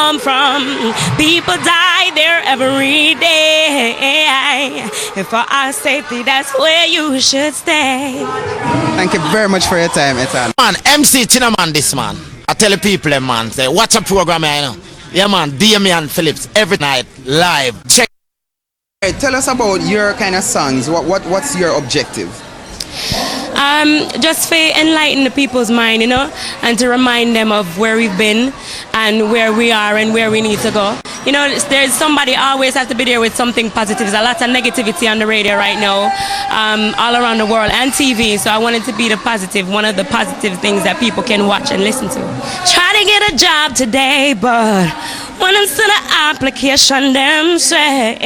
come from. People die there every day. And for our safety, that's where you should stay. Thank you very much for your time, Etan. Man, MC Chinaman this man. I tell the people, man, say, watch a program, you know. Yeah, man, Damian Phillips, every night, live. Check. Hey, tell us about your kind of songs. What's your objective? Just to enlighten the people's mind, you know, and to remind them of where we've been and where we are and where we need to go. You know, there's somebody always has to be there with something positive. There's a lot of negativity on the radio right now, all around the world, and TV. So I wanted to be the positive, one of the positive things that people can watch and listen to. Try to get a job today, but when it's to the application, them say,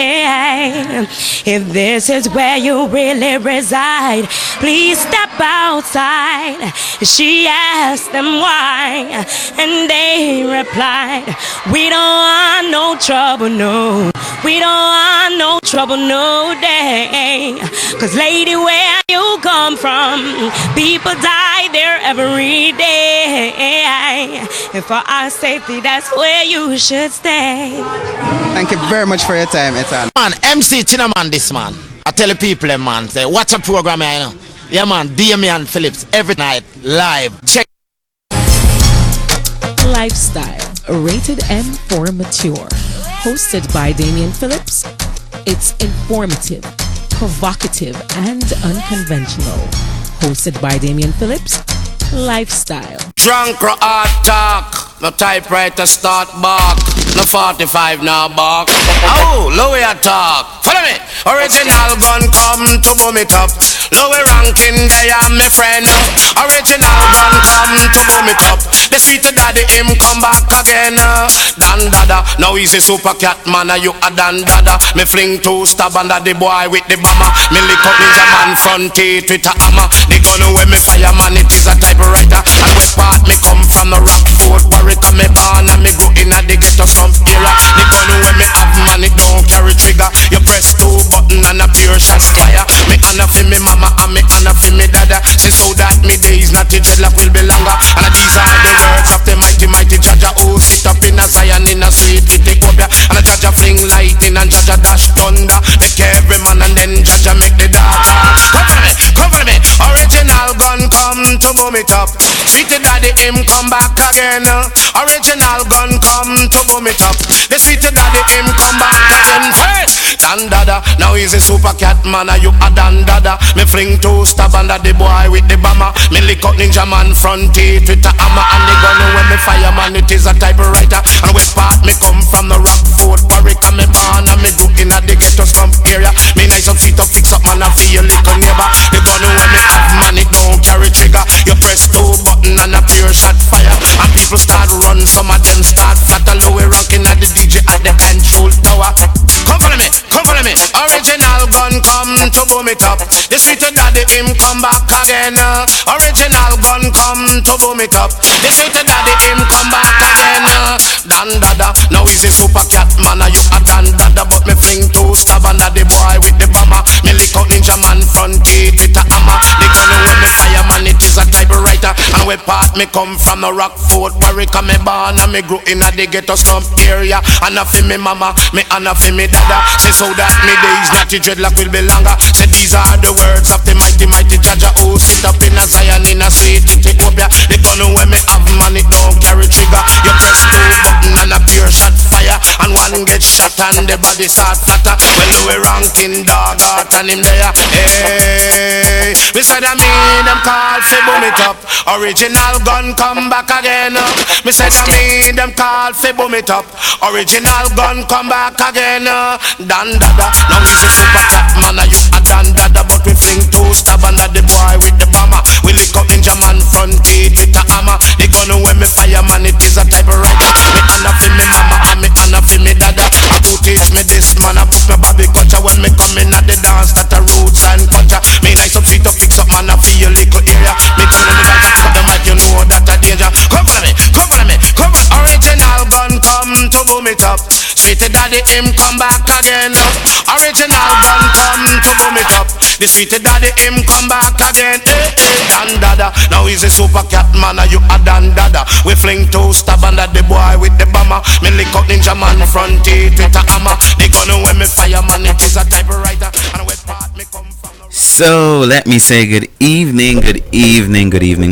if this is where you really reside, please step outside. She asked them why, and they replied, we don't want no trouble, no. We don't want no trouble, no day. Cause lady, where you come from, people die there every day. And for our safety, that's where you should stay. Thank you very much for your time, Etan. Man, MC Chinaman this man. I tell the people, man, say, watch a program, you know. Yeah, man, Damian Phillips, every night, live. Check. Lifestyle, rated M for mature. Hosted by Damian Phillips. It's informative, provocative, and unconventional. Hosted by Damian Phillips. Lifestyle. Drunk or hard talk. No typewriter start bark. No 45 now bark. Oh, lower talk. Follow me. Original gun come to boom it up. Lower ranking, they are my friend. Original gun come to boom it up. The sweet daddy him come back again. Dan dada, now he's a super cat man. You a dan dada. Me fling two stab under the boy with the bomber. Me lick up ninja man front teeth with a hammer. The gun when me fire man, it is a typewriter. And where part me come from the Rockford, Barrica me born and me go in a the ghetto slump era. The gun when me have man, it don't carry trigger. You press two button and a pure shots fire. Me honor for me mama and me honor for me dada. She so that me days not the dreadlock will be longer. And these are the words of the mighty Jaja who sit up in a Zion in a sweet Ethiopia. And a Jaja fling lightning and Jaja dash thunder. Make every man and then Jaja make the data. Come for me, original gun come to boom it up. Sweet daddy him come back again. Original gun come to boom it up. The sweet daddy him come back again. Hey, Dan dada, now he's a super cat man. You a Dan dada. Me fling two stab under the boy with the bomber. Me lick up ninja man front teeth with a hammer. And the gun when me fire man, it is a typewriter. And where part me come from the Rockford, Barrica me born and me do in a the ghetto slump area. Me nice up sweet up fix up man and feel little neighbor. The gun when me have man, it don't carry trigger. You press two button and a pure shot fire. And people start run, some of them start flat. And low ranking at the DJ at the control tower. Come follow me, come follow me. Original gun come to boom it up. The sweet daddy him come back again. Original gun come to boom it up. The sweet daddy him come back again. Dan dada, now he's a super cat man. You a Dan dada, but me fling two stab under the boy with the bomber. Me lick out ninja man front teeth with a hammer. The gun when me fire man, it is a typewriter. And where part me come from the Rockford, Barrica me born and me grew in a the ghetto slump area. And a fi me mama, me and a fi me dada. Say so that me days not the dreadlock will be longer. Say these are the words of the mighty Jaja who sit up in a Zion in a sweet Ethiopia. The gun when me have man, it don't carry trigger. You press two button and a pure shot fire. And one get shot and the body start flatter. Well, we ranking dog out and him there. Hey, we said I mean them call fi boom it up. Original gun come back again. Me said I mean them call fi boom it up. Original gun come back again. Dan dada, now he's a super cat man. You a Dan dada, but we fling two stab under the boy with the bomber. We lick up ninja man front teeth with a hammer. The gun when me fire man, it is a typewriter. Me honor fi me mama and me honor fi me dada. I who teach me this man, I put my body culture when me come in at the dance. That a roots and culture. Me nice up sweet up fix up man, I feel little area. Me tune in the dance, cut the mic, you know that a danger. Come for me, come for me, come for original gun come to boom it up. Sweet daddy him come back again. Original gun come to boom it up. The sweet daddy him come back again. Hey, hey, Dan dada, now he's a super cat man. You a Dan dada. We fling two stab under the boy with the bomb. hammer. Me lick up ninja man front teeth with a hammer. The gun when me fire man it is a typewriter. And where part me come from. So let me say good evening.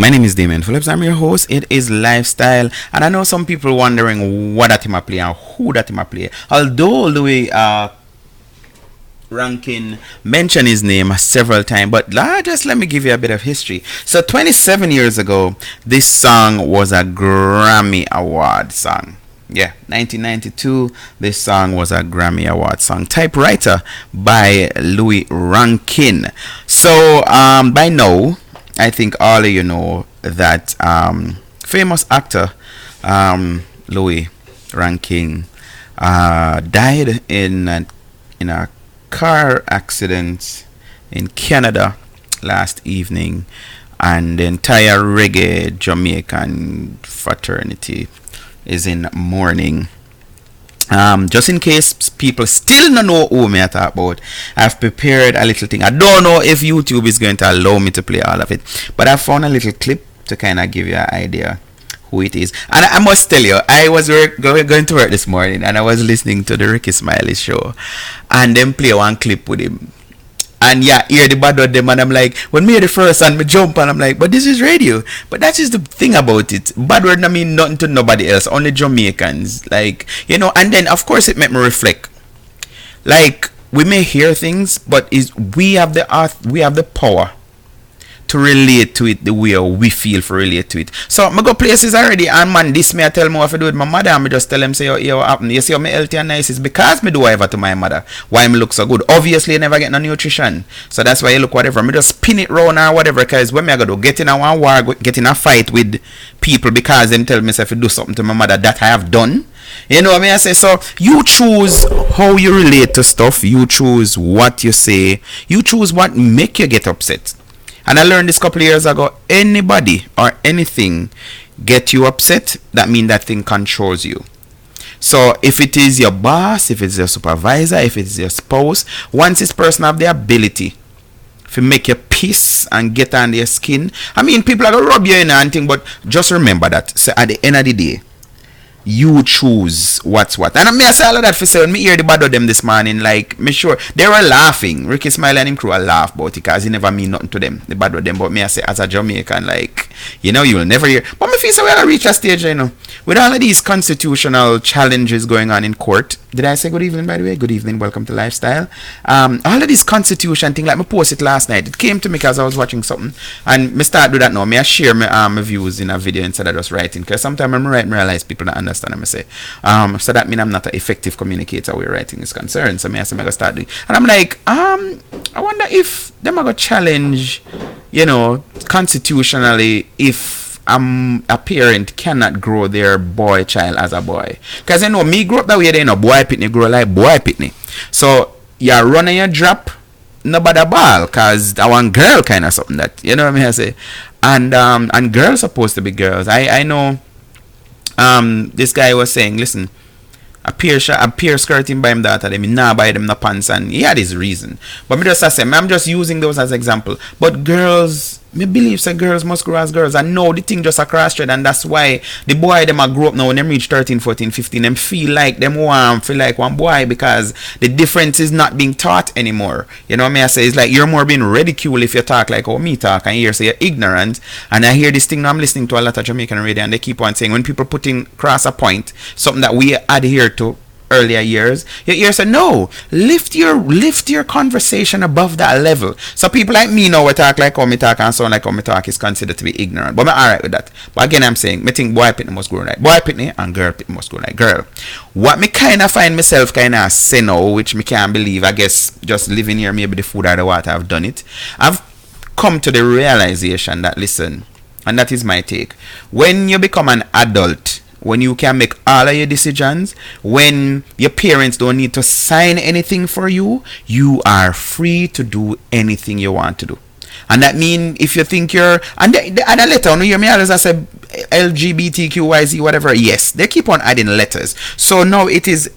My name is Damien Phillips. I'm your host. It is Lifestyle, and I know some people wondering what that him a play and who that him a play. Although Louis Rankin mentioned his name several times, but just let me give you a bit of history. So 27 years ago, this song was a Grammy Award song. Yeah, 1992, this song was a Grammy Award song. Typewriter by Louis Rankin. So by now, I think all of you know that famous actor Louis Rankin died in a car accident in Canada last evening, and the entire reggae Jamaican fraternity is in mourning. Just in case people still don't know who me I talk about, I've prepared a little thing. I don't know if YouTube is going to allow me to play all of it, but I found a little clip to kind of give you an idea who it is. And I must tell you, I was going to work this morning, and I was listening to the Ricky Smiley show, and them play one clip with him. And yeah, hear the bad of them, and I'm like, when me hear the first and me jump, and I'm like, but this is radio. But that's just the thing about it. Bad word I mean nothing to nobody else, only Jamaicans. Like, you know, and then of course it made me reflect. Like, we may hear things, but we have the power to relate to it the way we feel for relate to it. So I go places already, and man, this me I tell me what to do with my mother, and me just tell them say, yo, what happened? You see how me healthy and nice is because me do whatever to my mother. Why me look so good? Obviously you never get no nutrition, so that's why you look whatever. Me just spin it round or whatever, because when me I go do get in a one war, get in a fight with people because them tell me if I do something to my mother that I have done. You know what I mean? I say, so you choose how you relate to stuff, you choose what you say, you choose what make you get upset. And I learned this couple of years ago, anybody or anything get you upset, that means that thing controls you. So if it is your boss, if it's your supervisor, if it's your spouse, once this person have the ability to make you piss and get under your skin, I mean, people are going to rub you in and thing, but just remember that. So at the end of the day, you choose what's what. And I say all of that for say when me hear the bad of them this morning, like me sure they were laughing. Ricky Smiley and him crew will laugh about it because he never mean nothing to them, the bad of them. But me I say as a Jamaican, like, you know, you will never hear. But me feel so we are reach a stage, you know, with all of these constitutional challenges going on in court. Did I say good evening, by the way? Good evening, welcome to Lifestyle. All of this constitution thing, like me post it last night. It came to me because I was watching something, and me start do that now. Me I share my views in a video instead of just writing, because sometimes when I write, me realize people don't understand. And I say, so that means I'm not an effective communicator where writing is concerned. So me I say, me go start doing, and I'm like, I wonder if them are gonna challenge, you know, constitutionally, if a parent cannot grow their boy child as a boy. Because you know, me grow up that way, you know, boy pitney grow like boy pitney. So you run and you drop, nobody ball, because I want girl kind of something that, you know what I mean I say. And girls supposed to be girls. I know this guy was saying, listen, a peer skirting by him daughter, they nah buy them no pants, and he had his reason. But me just say, I'm just using those as example. But girls, me believe say girls must grow as girls. And know the thing just a cross thread, and that's why the boy them a grow up now when them reach 13, 14, 15, them feel like one boy, because the difference is not being taught anymore. You know what I mean? I say it's like you're more being ridiculed if you talk like how me talk, and you say you're ignorant. And I hear this thing now, I'm listening to a lot of Jamaican radio, and they keep on saying when people putting cross a point, something that we adhere to earlier years, your ear said no, lift your conversation above that level. So people like me now we talk like how me talk and sound like how me talk is considered to be ignorant, but I'm alright with that. But again, I'm saying me think boy pitney must grow like boy pitney and girl pitney must grow like girl. What me kind of find myself kind of say now, which me can't believe, I guess just living here, maybe the food or the water, I've done it. I've come to the realization that, listen, and that is my take, when you become an adult, when you can make all of your decisions, when your parents don't need to sign anything for you, you are free to do anything you want to do. And that means if you think you're, and the other letter, you hear me always I say LGBTQYZ whatever, yes, they keep on adding letters. So now it is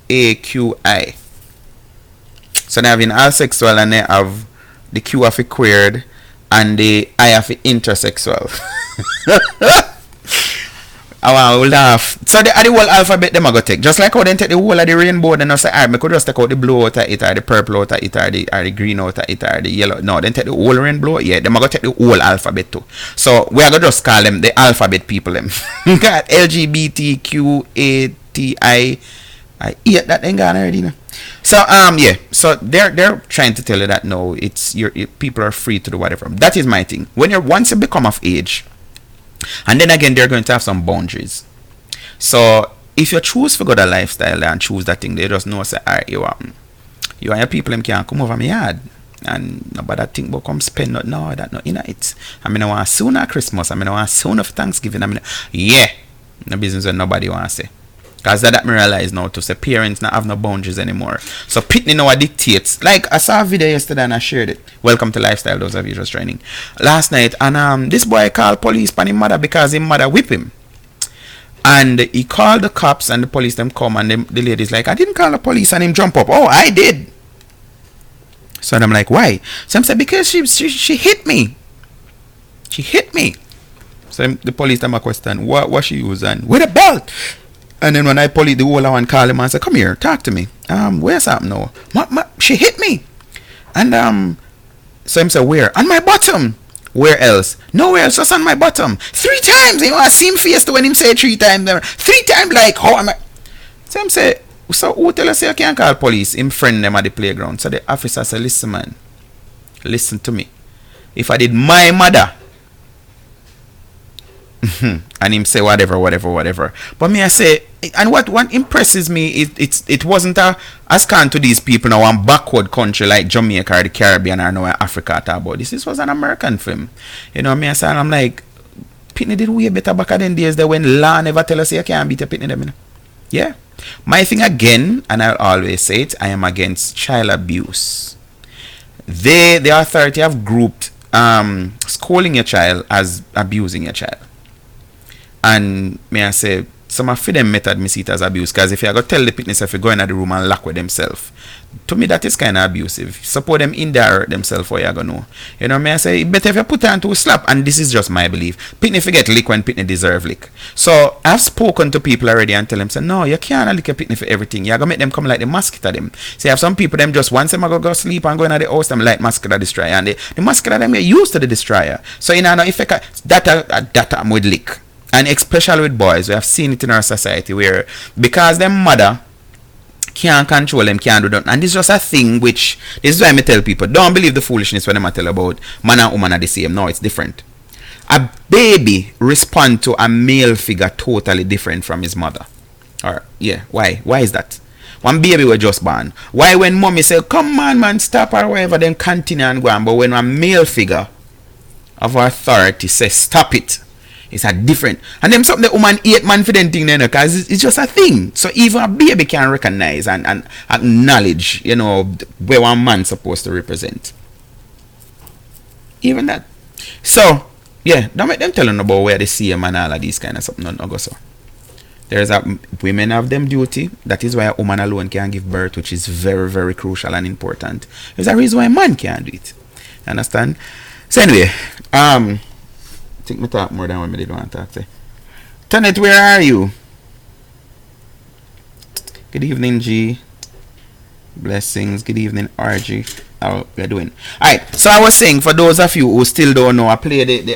LGBTAQI. So they have in all sexual, and they have the Q of a queered, and I have intersexual. I will laugh. So the whole alphabet them I go take. Just like how they take the whole of the rainbow, then I say, alright, I could just take out the blue out of it, or the purple out of it, or the green out of it, or the yellow. No, then take the whole rainbow. Yeah, them I go take the whole alphabet too. So we are gonna just call them the alphabet people them. Got LGBTQATI. I hate that thing gone already. No? So yeah, so they're trying to tell you that no, it's people are free to do whatever. That is my thing. Once you become of age, and then again they're going to have some boundaries. So if you choose to go that lifestyle and choose that thing, they just know say, alright, you and your people them can't come over my yard. And nobody think about come spend no that no in it. I mean I want sooner Christmas, I mean I want sooner for Thanksgiving. I mean yeah, no business when nobody want to say. Because that me realize now to say parents not have no boundaries anymore. So pitney now dictates. Like I saw a video yesterday and I shared it. Welcome to Lifestyle, those of you just training. Last night, and this boy called police on his mother because his mother whip him. And he called the cops and the police them come and the lady's like, I didn't call the police, and him jump up. Oh, I did. So I'm like, why? So I said, because she hit me. She hit me. So the police them a question, what she use, and with a belt. And then when I police the whole one call him and say, come here, talk to me. Where's that now? She hit me. And so him say, where? On my bottom. Where else? Nowhere else, just on my bottom. 3 times. You know, I see him face to when him say 3 times. 3 times like, how am I? So him say, so who tell us you can't call police? Him friend them at the playground. So the officer say, listen man, listen to me. If I did my mother, and him say whatever. But me I say, and what impresses me is it wasn't as can to these people now one backward country like Jamaica or the Caribbean or now Africa talk about this. This was an American film. You know me I say, and I'm like, Pitney did way better back in days there when law never tell us you can't beat a Pitney them. You know? Yeah. My thing again, and I'll always say it, I am against child abuse. The authority have grouped schooling your child as abusing your child. And may I say, some of them method me see it as abuse, because if you go tell the fitness if you go in the room and lock with themselves, to me that is kind of abusive. Support them in there themselves, what you gonna know. You know, may I say, better if you put on to a slap, and this is just my belief. Pitney forget lick when Pitney deserve lick. So I've spoken to people already and tell them, say, no, you can't lick a Pitney for everything. You gotta make them come like the mosquito them. See, have some people them just once them go sleep and go in the house, them like mosquito destroyer, and the mosquito them get used to the destroyer. So you know, if that I'm with lick. And especially with boys, we have seen it in our society where because their mother can't control them, can't do that. And this is just a thing which, this is why I tell people, don't believe the foolishness when I tell about man and woman are the same. No, it's different. A baby respond to a male figure totally different from his mother. Or yeah, why? Why is that? One baby was just born. Why when mommy say, come on man, stop or whatever, then continue and go on. But when a male figure of authority says, stop it, it's a different. And them something the woman 8 man for them thing then, because it's just a thing. So even a baby can recognize and acknowledge, you know, where one man supposed to represent. Even that. So, yeah, don't make them tell them about where they see him and all of these kind of stuff. No go so. There's a women have them duty. That is why a woman alone can give birth, which is very, very crucial and important. There's a reason why a man can't do it. Understand? So anyway, I think me talk more than what I did want to talk to. Tonet, where are you? Good evening, G. Blessings. Good evening, RG. How we're doing? Alright, so I was saying, for those of you who still don't know, I played the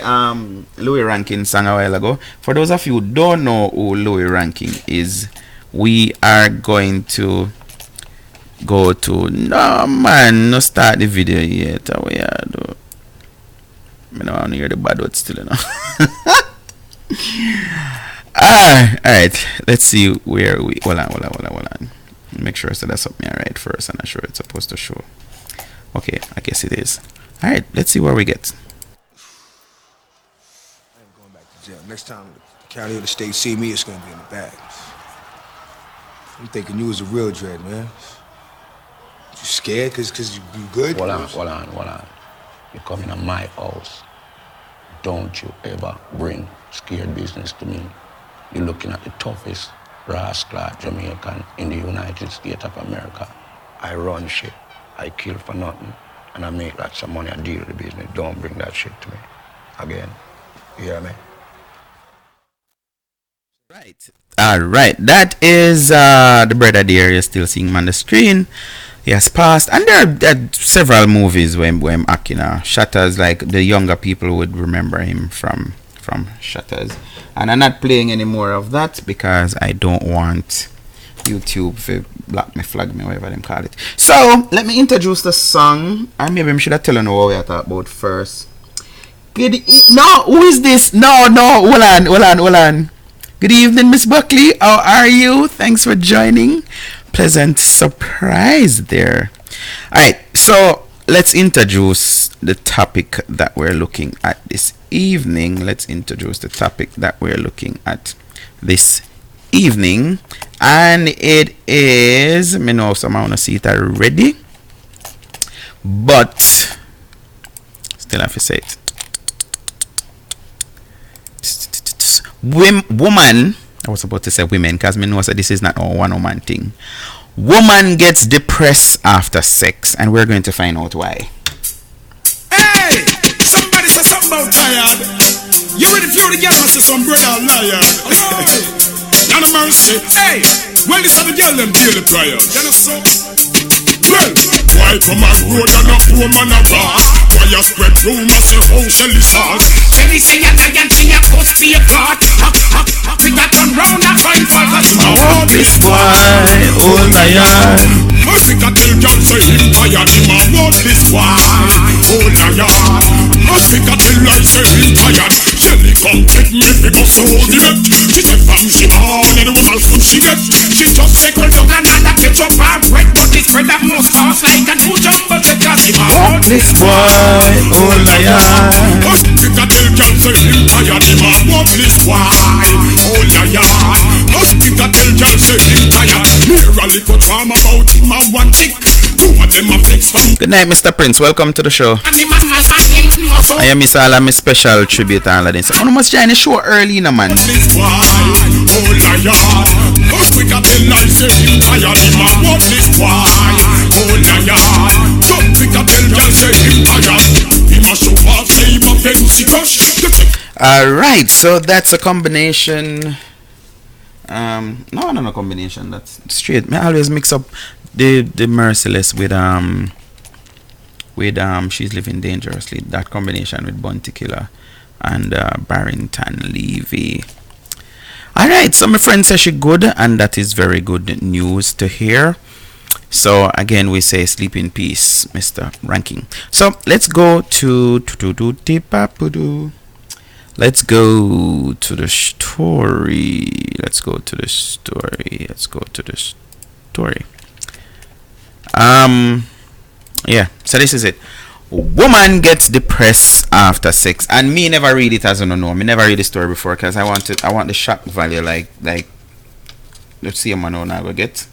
Louis Rankin song a while ago. For those of you who don't know who Louis Rankin is, we are going to go to, no man, no start the video yet. How we are do? I don't want to hear the bad words still, you know. Alright, let's see where we. Hold on. Make sure so that's something I write first, and I'm sure it's supposed to show. Okay, I guess it is. Alright, let's see where we get. I'm going back to jail. Next time the county or the state see me, it's gonna be in the bag. I'm thinking you was a real dread, man. You scared cause you good? Hold on. You come in my house. Don't you ever bring scared business to me. You're looking at the toughest rascal Jamaican in the United States of America. I run shit. I kill for nothing. and I make lots of money and deal with the business. Don't bring that shit to me again. You hear me? Right. All right. That is the brother there. You're still seeing him on the screen. He has passed, and there are several movies where him acting. Shutters, like the younger people would remember him from Shutters. And I'm not playing any more of that because I don't want YouTube to block me, flag me, whatever them call it. So let me introduce the song, and maybe I should have tell you what we are talking about first. No, who is this? No, hold on. Good evening, Miss Buckley. How are you? Thanks for joining. Pleasant surprise there. Alright, so let's introduce the topic that we're looking at this evening. And it is, I know some want to see it already, but still have to say it. Woman, I was about to say women because I know that this is not a one woman thing. Woman gets depressed after sex, and we're going to find out why. Hey, somebody say something about tired. You ready for the girl? Say some brother liar. Not a mercy. Hey, well this are the girl them daily prayer. You know so. Well, why come on road and a poor man a boss? Why you spread rumors say how Shelly sauce? Shelly say a lion, she a post for your part. We got on round and find fault. Oh, this boy, oh lion. Africa tell God say him tired, him a want this boy, oh lion. Africa tell lion say him tired. Shelly come take me for bus hold the net. She said from she born and it was all food she get. She just say cold dog and that ketchup and bread. But this bread that most sauce like a new jumbo check. Cause him a want this boy, oh lion. Africa tell God say him tired, him a want this boy, oh lion. Africa tell God say him tired. Hear a little drama about him a one chick. Good night, Mr. Prince. Welcome to the show. I am Miss Ala, Miss special tribute and all of this. I must join the show early, no man. Alright, so that's a combination. No combination. That's straight. I always mix up the Merciless with She's Living Dangerously. That combination with Bounty Killer and Barrington Levy. Alright, so my friend says she good, and that is very good news to hear. So again, we say sleep in peace, Mr. Ranking. So let's go to Let's go to the story. Yeah, so this is it. Woman gets depressed after sex, and me never read it, as you know. Me never read the story before because I want the shock value, like let's see how I will get.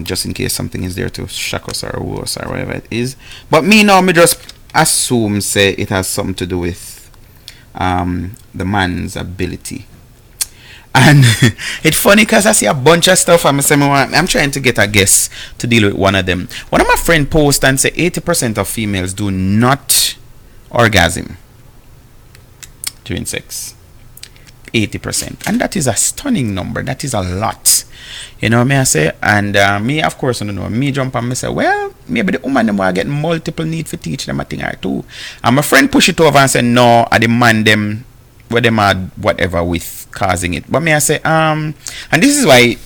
Just in case something is there to shock us or woo us or whatever it is. But me just assume say it has something to do with the man's ability. And it's funny because I see a bunch of stuff. I'm trying to get a guess to deal with one of them. One of my friends post and say 80% of females do not orgasm during sex. 80%, and that is a stunning number. That is a lot, you know me I say. And me, of course, I don't know, me jump and me say, well, maybe the woman them will get multiple need for teach them a thing or two. And my friend push it over and say, no, I demand them where them are whatever with causing it. But me I say, and this is why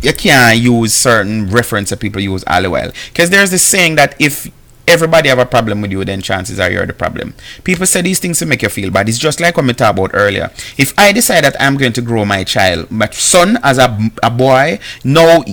you can't use certain reference that people use all the while, because there's this saying that if everybody have a problem with you, then chances are you're the problem. People say these things to make you feel bad. It's just like what we talked about earlier. If I decide that I'm going to grow my child, my son as a boy, no,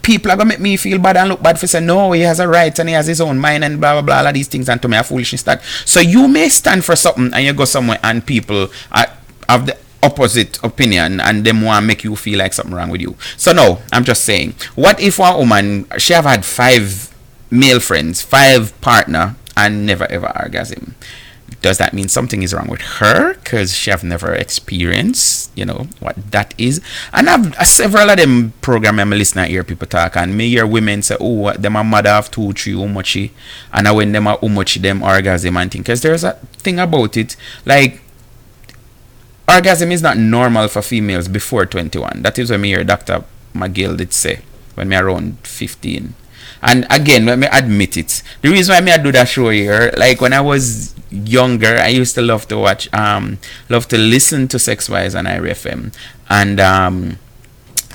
people are going to make me feel bad and look bad for saying, no, he has a right and he has his own mind and blah, blah, blah, all of these things, and to me a foolishness that. So you may stand for something and you go somewhere and people have the opposite opinion and them want to make you feel like something wrong with you. So no, I'm just saying, what if one woman, she have had 5 male friends, 5 partner, and never ever orgasm? Does that mean something is wrong with her because she have never experienced, what that is? And I've several of them program I'm listening to hear people talk, and me hear women say, oh, them a mother have 2, 3, how much, and I when them are how much them orgasm and thing. Because there's a thing about it, like orgasm is not normal for females before 21. That is what me hear Dr. McGill did say when me around 15. And again, let me admit it. The reason why I do that show here, like when I was younger, I used to love to watch, love to listen to Sex Wise and IRFM, and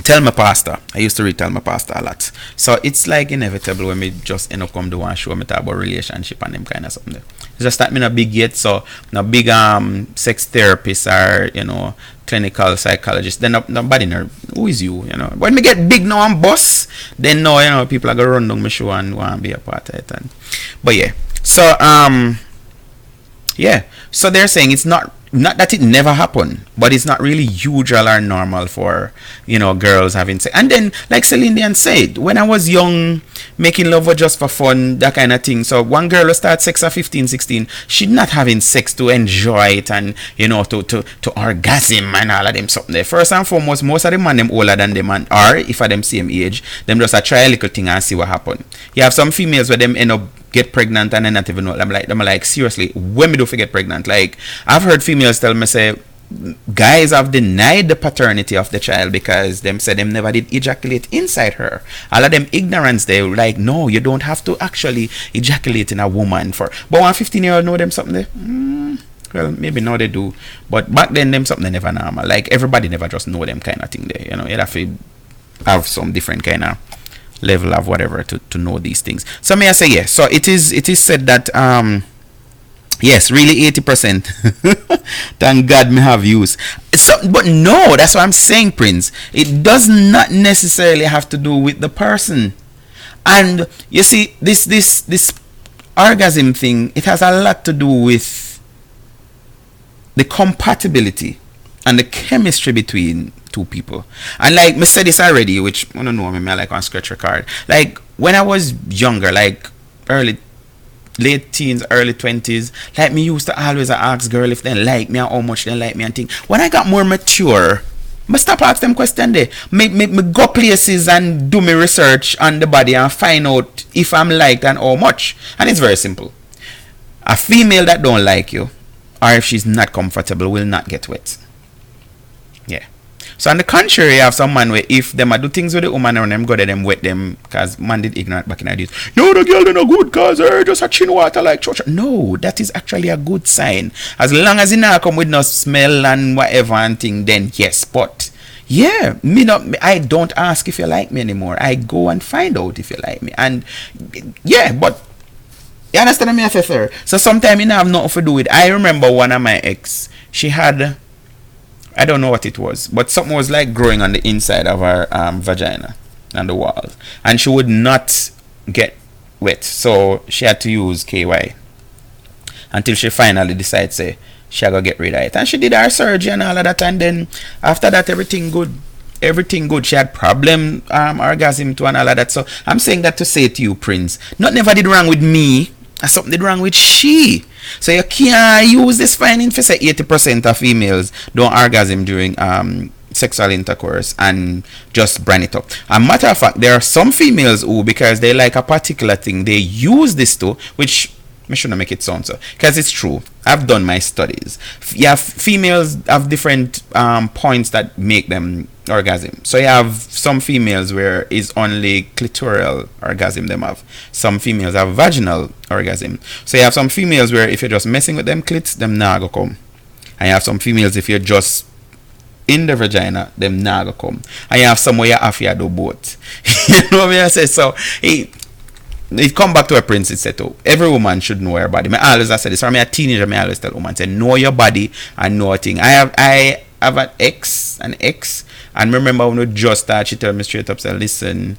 tell my pastor. I used to read Tell My Pastor a lot. So it's like inevitable when me just end up come to one show, me talk about relationship and them kind of something. It's just that me not big yet, so no big sex therapist or clinical psychologist. Then nobody know who is you, When me get big now and boss, then no, people are gonna run down my show and want to be a part of it. But yeah, so yeah, so they're saying it's not that it never happened, but it's not really usual or normal for girls having sex. And then, like Celine Dion said, when I was young, making love was just for fun, that kind of thing. So one girl will start sex at 15, 16, she's not having sex to enjoy it and to orgasm and all of them something there. First and foremost, most of them man them older than them and are, if at them same age, them just try a little thing and see what happen. You have some females where them end up get pregnant and then not even know. I'm like seriously, when me do forget pregnant, like I've heard females tell me say guys have denied the paternity of the child because them said them never did ejaculate inside her. All of them ignorance, they like, no, you don't have to actually ejaculate in a woman for. But one 15-year-old know them something there? Well, maybe now they do, but back then them something never normal. Like everybody never just know them kind of thing there. You have to have some different kind of level of whatever to know these things. So may I say yes. So it is said that yes, really 80%. Thank God me have use. So, but no, that's what I'm saying, Prince. It does not necessarily have to do with the person. And you see, this orgasm thing, it has a lot to do with the compatibility and the chemistry between two people. And like me said this already, which I don't know, I like on scratch record. Like when I was younger, like late teens, early 20s, like me used to always ask girl if they like me and how much they like me and thing. When I got more mature, I stop ask them question there. Me go places and do my research on the body and find out if I'm liked and how much. And it's very simple. A female that don't like you, or if she's not comfortable, will not get wet. Yeah. So on the contrary, you have some man where if them do things with the woman and them go to them wet them, because man did ignorant back in the days. No, the girl they're no good cause her just a chin water like church. No, that is actually a good sign. As long as it not come with no smell and whatever and thing, then yes. But yeah, I don't ask if you like me anymore. I go and find out if you like me. And yeah, but you understand me, FFR? So sometimes you have nothing to do with. I remember one of my ex, she had, I don't know what it was, but something was like growing on the inside of her vagina and the walls, and she would not get wet, so she had to use KY until she finally decided say she had to get rid of it, and she did her surgery and all of that, and then after that everything good. She had problem orgasm too and all of that. So I'm saying that to say to you, Prince, not never did wrong with me, something did wrong with she. So you can't use this finding for say 80% of females don't orgasm during sexual intercourse and just brand it up. A matter of fact, there are some females who, because they like a particular thing, they use this too, which I shouldn't make it sound so, because it's true. I've done my studies. Yeah, females have different points that make them orgasm. So you have some females where it's only clitoral orgasm them have. Some females have vaginal orgasm. So you have some females where if you're just messing with them clits, them nah go come. And you have some females if you're just in the vagina, them nah go come. And you have some where you have to do both. You know what I say? So it come back to a Prince said, oh, every woman should know her body. I said this, from a teenager, I always tell women, say, know your body and know a thing. I have an ex, and remember when we just started, she told me straight up, say, listen,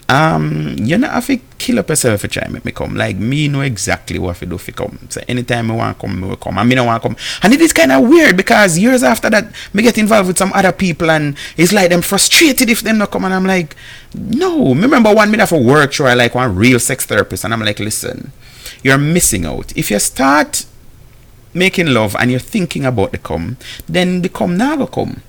you not have to kill up yourself for trying to make me come. Like, me know exactly what to do if you come. So anytime I want to come, I will come. And me don't want to come. And it is kind of weird because years after that, me get involved with some other people and it's like them frustrated if them not come. And I'm like, no. Remember one minute for work, sure, I like one real sex therapist. And I'm like, listen, you're missing out. If you start making love and you're thinking about the cum, then the cum never come.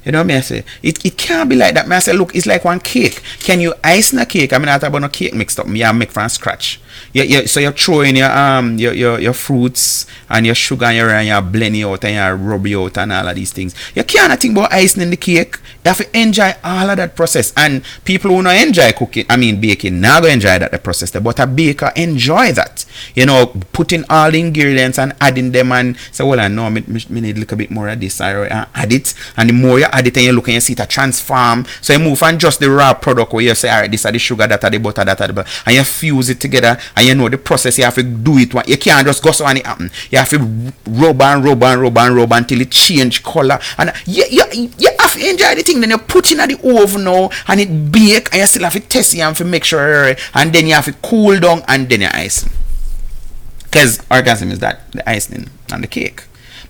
You know what I say? It can't be like that. I say, look, it's like one cake. Can you ice in a cake? I mean, I talk about no cake mixed up. I make from scratch. So you're throwing your fruits and your sugar and you blend it out and you rub it out and all of these things. You can't think about icing in the cake. You have to enjoy all of that process. And people who don't enjoy baking, not going to enjoy that the process. But a baker enjoy that. You know, putting all the ingredients and adding them and say, well, I know I need a little bit more of this. I add it. And the more you add it and you look and you see it transform. So you move from just the raw product where you say, all right, this is the sugar, that are the butter, that are the butter. And you fuse it together. And you know the process, you have to do it. You can't just go so and it happen. You have to rub until it change color. And you have to enjoy the thing. Then you put it in the oven now and it bake and you still have to test it and to make sure. And then you have to cool down and then you ice. Because orgasm is that, the icing on the cake.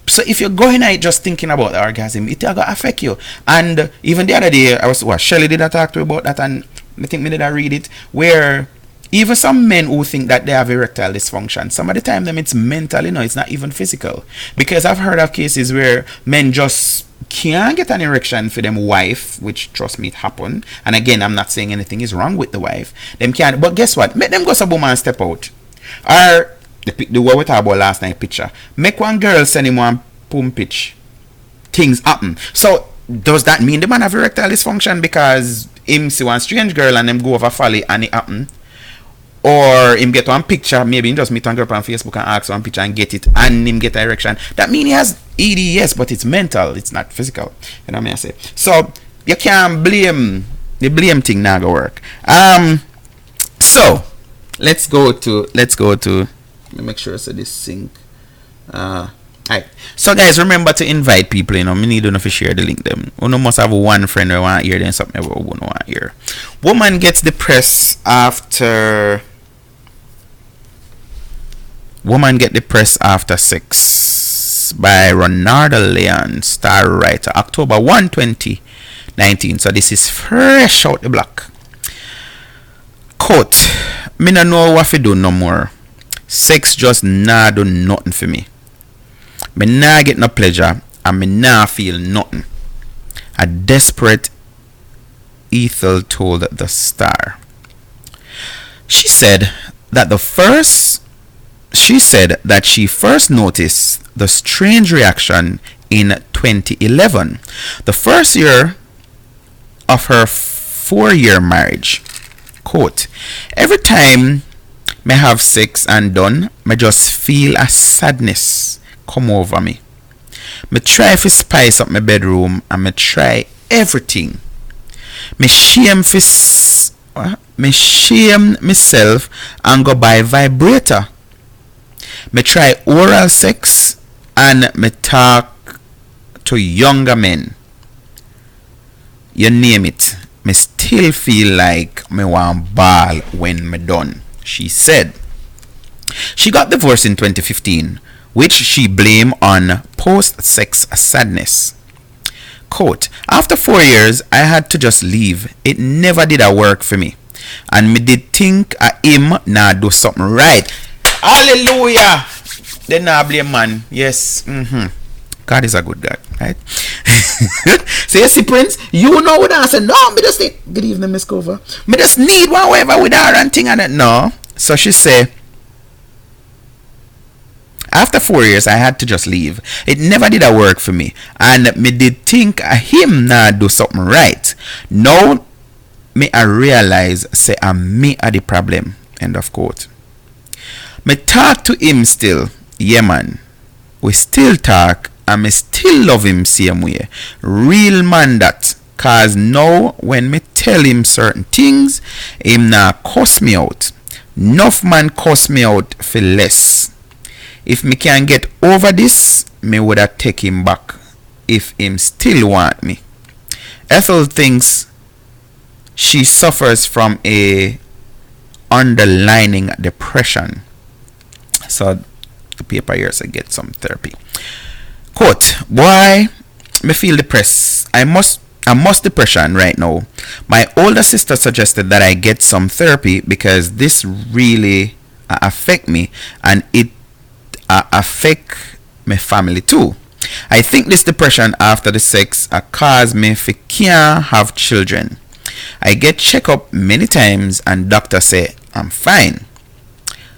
So if you're going out just thinking about the orgasm, it will affect you. And even the other day, Shelly did I talk to you about that, and I think me did I read it, where even some men who think that they have erectile dysfunction, some of the time them it's mental, it's not even physical. Because I've heard of cases where men just can't get an erection for them wife, which trust me, it happen. And again, I'm not saying anything is wrong with the wife. Them can't, but guess what? Make them go some woman and step out. Or the what we talked about last night picture. Make one girl send him one pump pitch. Things happen. So does that mean the man have erectile dysfunction because him see one strange girl and them go over folly and it happen? Or him get one picture, maybe he just meet one girl on Facebook and ask one picture and get it and him get an erection. That mean he has ED, yes, but it's mental, it's not physical. You know what I say? So you can't blame the blame thing not gonna work. So let's go to let me make sure I say this sync. Alright. So guys, remember to invite people, we need to share the link them. You must have one friend who want to hear then something we want to hear. Woman gets depressed after sex by Ronaldo Leon, star writer, October 1, 2019. So this is fresh out the block. Quote, me no know what to do no more. Sex just nah do nothing for me. Me nah get no pleasure and me nah feel nothing. A desperate Ethel told the Star. She said that she first noticed the strange reaction in 2011, the first year of her 4-year marriage. Quote, every time me have sex and done, me just feel a sadness come over me. Me try to spice up my bedroom and me try everything. Me shame myself and go buy vibrator. Me try oral sex and me talk to younger men. You name it. Me still feel like me want ball when me done, she said. She got divorced in 2015, which she blamed on post-sex sadness. Quote, after 4 years, I had to just leave. It never did a work for me. And me did think him nah do something right. Hallelujah! Then nah blame man. Yes. God is a good God, right? So you see, Prince, you know what I said. No, me just need, good evening, Miss Cover. Me just need one whatever with her and thing and that. No. So she say, after 4 years, I had to just leave. It never did a work for me. And me did think him nah do something right. Now, me I realize, say, me are the problem. End of quote. Me talk to him still. Yeah, man. We still talk. And me still love him same way. Real man that. Cause now, when me tell him certain things, him nah cuss me out. Enough man cuss me out for less. If me can get over this, me woulda take him back if him still want me. Ethel thinks she suffers from a underlying depression. So the paper here says get some therapy. Quote, boy, me feel depressed. I must depression right now. My older sister suggested that I get some therapy because this really affect me and it affect my family too. I think this depression after the sex cause me if can't have children. I get checked up many times and doctor say I'm fine.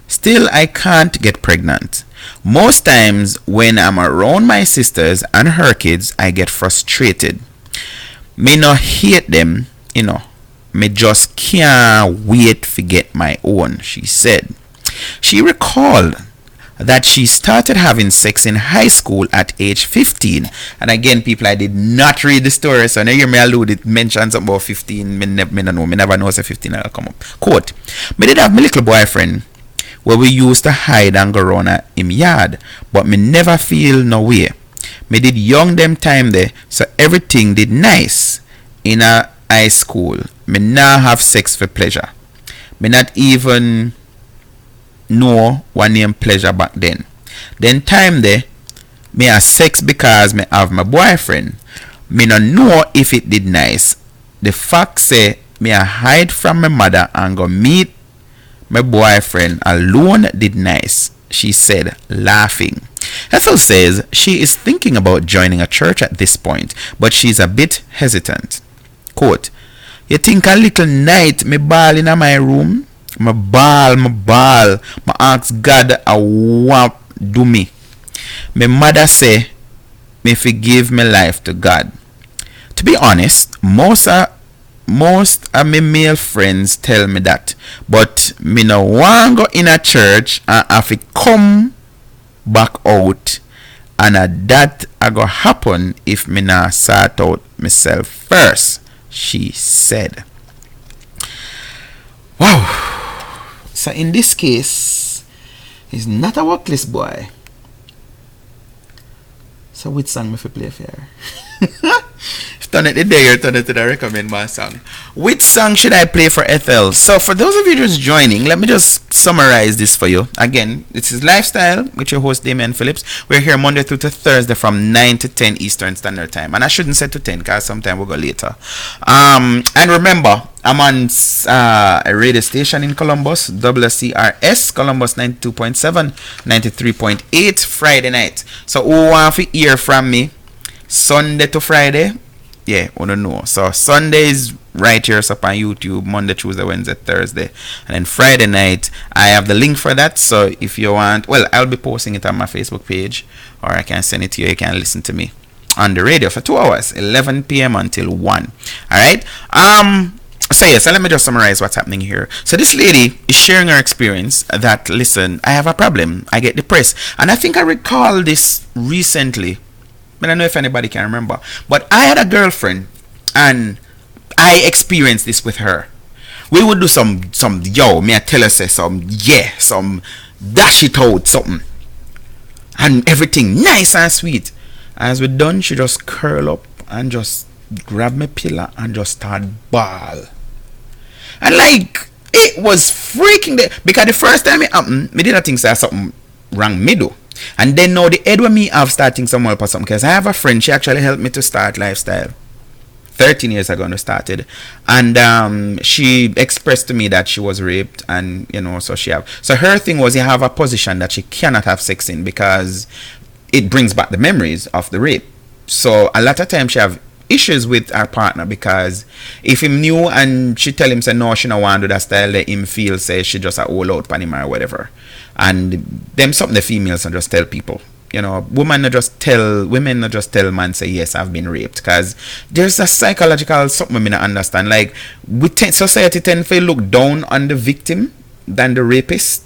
Still I can't get pregnant. Most times when I'm around my sisters and her kids, I get frustrated. Me not hate them, me just can't wait to get my own, she said. She recalled that she started having sex in high school at age 15. And again, people, I did not read the story, so now you hear me allude, it mentions something about 15. Me never know say 15 will come up. Quote, me did have my little boyfriend where we used to hide and go around him yard, but me never feel no way. Me did young them time there, so everything did nice. In a high school, me now have sex for pleasure. Me not even know what name pleasure back then. Then time there, me have sex because me have my boyfriend. Me not know if it did nice. The fact say me a hide from my mother and go meet my boyfriend alone did nice, she said, laughing. Ethel says she is thinking about joining a church at this point, but she's a bit hesitant. Quote, you think a little night me ball in my room? Me ball. Me ask God what do me. My mother say me forgive my life to God. To be honest, most of my male friends tell me that, but me no want go in a church and have to come back out, and that a go happen if me not sort out myself first, she said. Wow. So in this case, he's not a workless boy. So which song me fi play for her? Turn it today or turn it to the recommend my song. Which song should I play for Ethel? So for those of you just joining, let me just summarize this for you. Again, this is Lifestyle with your host Damien Phillips. We're here Monday through to Thursday from 9 to 10 Eastern Standard Time. And I shouldn't say to 10 because sometime we'll go later. And remember, I'm on a radio station in Columbus, WCRS, Columbus 92.7, 93.8 Friday night. So who want to hear from me Sunday to Friday? Yeah, I don't know. So Sunday is right here up on YouTube, Monday, Tuesday, Wednesday, Thursday. And then Friday night, I have the link for that. So if you want, well, I'll be posting it on my Facebook page, or I can send it to you. You can listen to me on the radio for 2 hours, 11 p.m. until 1. All right. So let me just summarize what's happening here. So this lady is sharing her experience that, listen, I have a problem. I get depressed. And I think I recall this recently. I don't know if anybody can remember, but I had a girlfriend and I experienced this with her. We would do some me I tell her say some dash it out something and everything nice and sweet. As we done, she just curl up and just grab my pillow and just start bawl. And like it was freaking because the first time it happened, me didn't think something wrong me do. And then now the head with me of starting somewhere or something, because I have a friend, she actually helped me to start Lifestyle 13 years ago when I started, and she expressed to me that she was raped, and so her thing was you have a position that she cannot have sex in because it brings back the memories of the rape. So a lot of times she have issues with her partner because if him knew and she tell him say no, she don't want to do that style, let him feel say she just a hold out on him or whatever. And them something the females and just tell people, women not just tell man say yes, I've been raped, because there's a psychological something I not understand. Like society tend to look down on the victim than the rapist,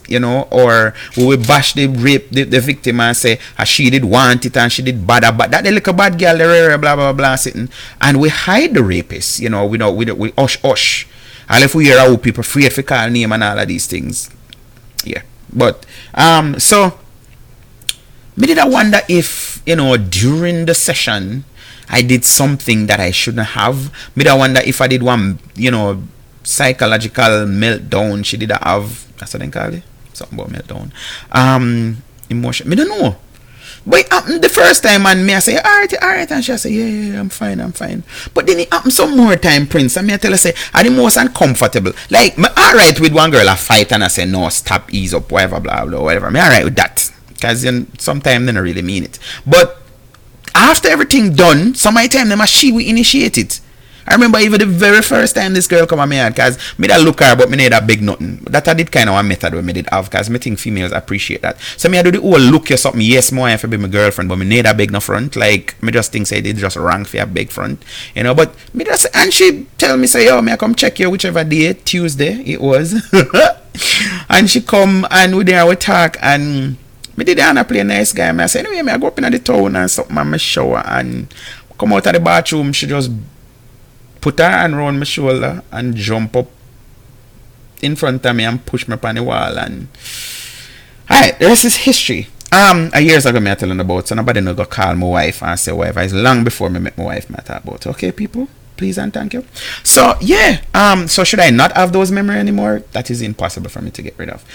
or we will bash the victim and say she did want it and she did bad, but that little bad girl, blah blah blah sitting, and we hide the rapist, we hush. And if we hear how people afraid to call name and all of these things, yeah. But so me did I wonder if during the session I did something that I shouldn't have. Me did I wonder if I did one psychological meltdown. She did have, that's what they call it, something about meltdown, emotion. Me don't know. But it happened the first time and me I say alright, and she say yeah, I'm fine. But then it happened some more time, Prince, and me I tell her say I'm the most uncomfortable. Like me alright with one girl I fight and I say no, stop, ease up, whatever, blah blah, whatever. Me alright with that. because sometimes they don't really mean it. But after everything done, some of the time them a she will initiate it. I remember even the very first time this girl come on me head, cause me that look her but me need a big nothing. That I did kind of a method when me did have, cause me think females appreciate that. So me I do the whole look you something, yes more if I be my girlfriend, but me need a big no front. Like me just think say they just rank for a big front. You know, but me just and she tell me say, yo, me I come check you whichever day, Tuesday it was. And she come and we there we talk and me did and I play a nice guy. Me I say anyway, me I go up in the town and something and me shower and come out of the bathroom, she just put her hand around my shoulder and jump up in front of me and push me up on the wall. And alright, the rest is history. A years ago me I telling about, so nobody no go call my wife and say wife. It's long before me met my wife me I talk about. Okay, people, please and thank you. So yeah, so should I not have those memories anymore? That is impossible for me to get rid of.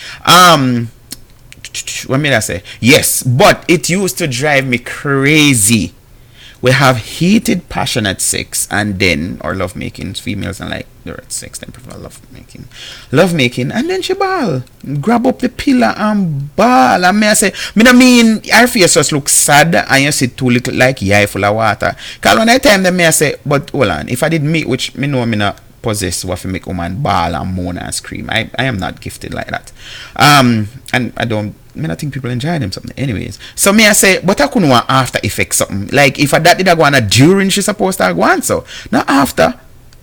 What may I say? Yes, but it used to drive me crazy. We have heated, passionate sex, and then or love making. Females and like they're at sex, then prefer love making, and then she ball, grab up the pillar and ball. And me I say, me no mean her face just look sad, and you see too little like eye full of water. Cause when I time them, me I say, but hold on, if I did meet, which me know me not possess what to make woman ball and moan and scream. I am not gifted like that. And I don't. I think people enjoy them something anyways. So me I say, but I couldn't want after effect something. Like if I that did I go on a during she supposed to go on, so not after.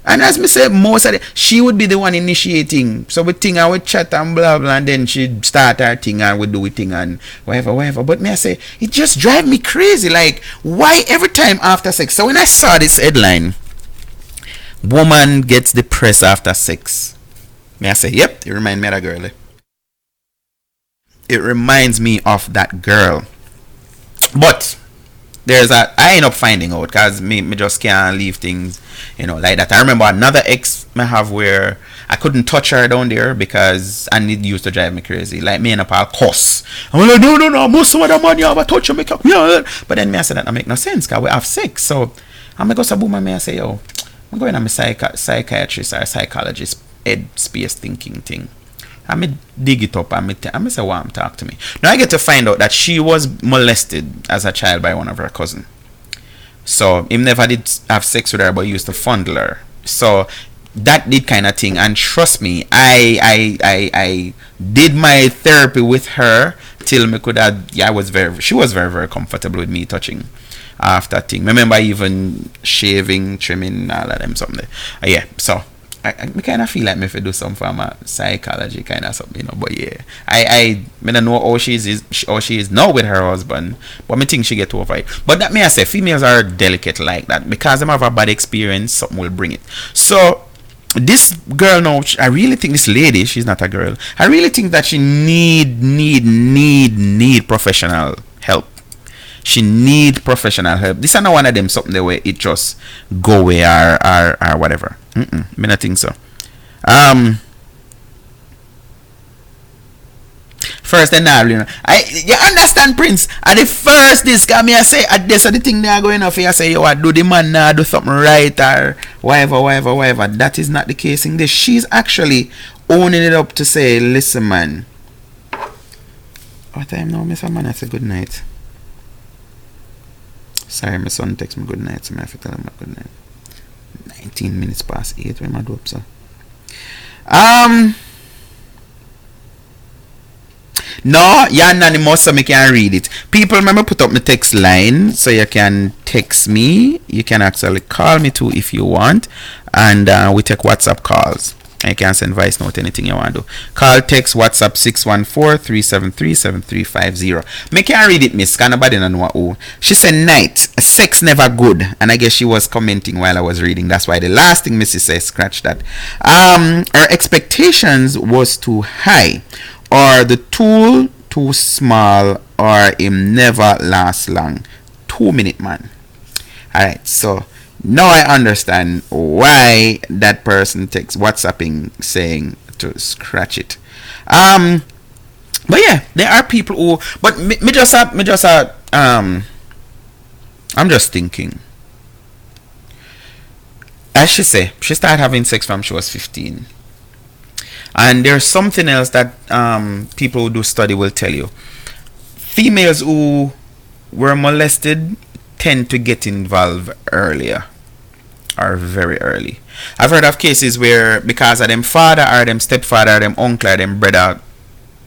And as me say, most of she would be the one initiating. So we think I would chat and blah blah and then she'd start her thing and we do it thing and whatever. But me I say, it just drive me crazy. Like why every time after sex? So when I saw this headline, woman gets depressed after sex. Me I say, yep, it reminds me of that girl. It reminds me of that girl. But I end up finding out because me just can't leave things, like that. I remember another ex I have where I couldn't touch her down there because and it used to drive me crazy. Like me and up all cuss. I'm like, no, most of the man you have a touch you make up. But then me I said that make no sense because we have sex. So I'm gonna go to boom and me I say, yo, I'm going to my psychiatrist or psychologist head space thinking thing. I me dig it up and I say what talk to me. Now I get to find out that she was molested as a child by one of her cousins. So him never did have sex with her but he used to fondle her. So that did kind of thing, and trust me, I did my therapy with her till me could have she was very, very comfortable with me touching after thing. Remember even shaving, trimming, all of them something. Yeah, so I kind of feel like me if I do some form of psychology kind of something, but yeah, I don't know how she is now with her husband, but I think she get over it. But that may I say, females are delicate like that because they have a bad experience, something will bring it. So this girl now, I really think this lady, she's not a girl, I really think that she need professional help. She need professional help. This is not one of them something the way it just go away or whatever. Me not think so. First and all, you understand, Prince? And the first this guy me I say this are the thing they are going off here. I say yo, I do the man now do something right or whatever. That is not the case in this. She's actually owning it up to say, listen man. What time now, Mr. Man? I say good night. Sorry, my son texts me good night, so I have to tell him good night. 19 minutes past 8 when I do up, so. No, you're anonymous, so I can read it. People, remember, put up my text line, so you can text me. You can actually call me too if you want, and we take WhatsApp calls. And you can send voice note, anything you want to do. Call, text, WhatsApp 614-373-7350. Me can read it, miss. Can nobody know who. She said, night, sex never good. And I guess she was commenting while I was reading. That's why the last thing Mrs. says, scratch that. Her expectations was too high. Or the tool too small. Or him never last long. 2-minute man. Alright, so now I understand why that person takes WhatsApping saying to scratch it. But yeah, there are people who, but I'm just thinking. As she say, she started having sex from she was 15. And there's something else that people who do study will tell you. females who were molested tend to get involved earlier, or very early. I've heard of cases where because of them father or them stepfather or them uncle or them brother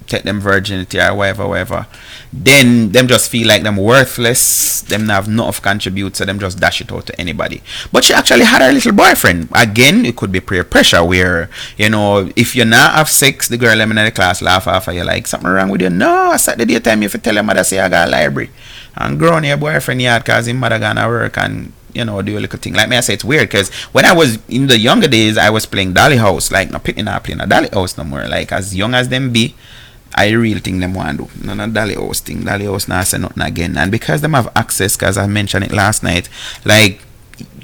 take them virginity or whatever, then them just feel like them worthless, them not have enough contribute, so them just dash it out to anybody. But she actually had her little boyfriend. Again, it could be peer pressure where, you know, if you not have sex, the girl them in the class laugh off of you like something wrong with you. No, Saturday daytime you have to tell your mother say I got a library and grown your boyfriend yard cause his mother gonna work and you know, do a little thing. Like me, I say it's weird because when I was in the younger days, I was playing Dolly House. Like, not playing a Dolly House no more. Like, as young as them be, I really think them want to do. None of Dolly House thing. Dolly House now say nothing again. And because them have access, because I mentioned it last night, like,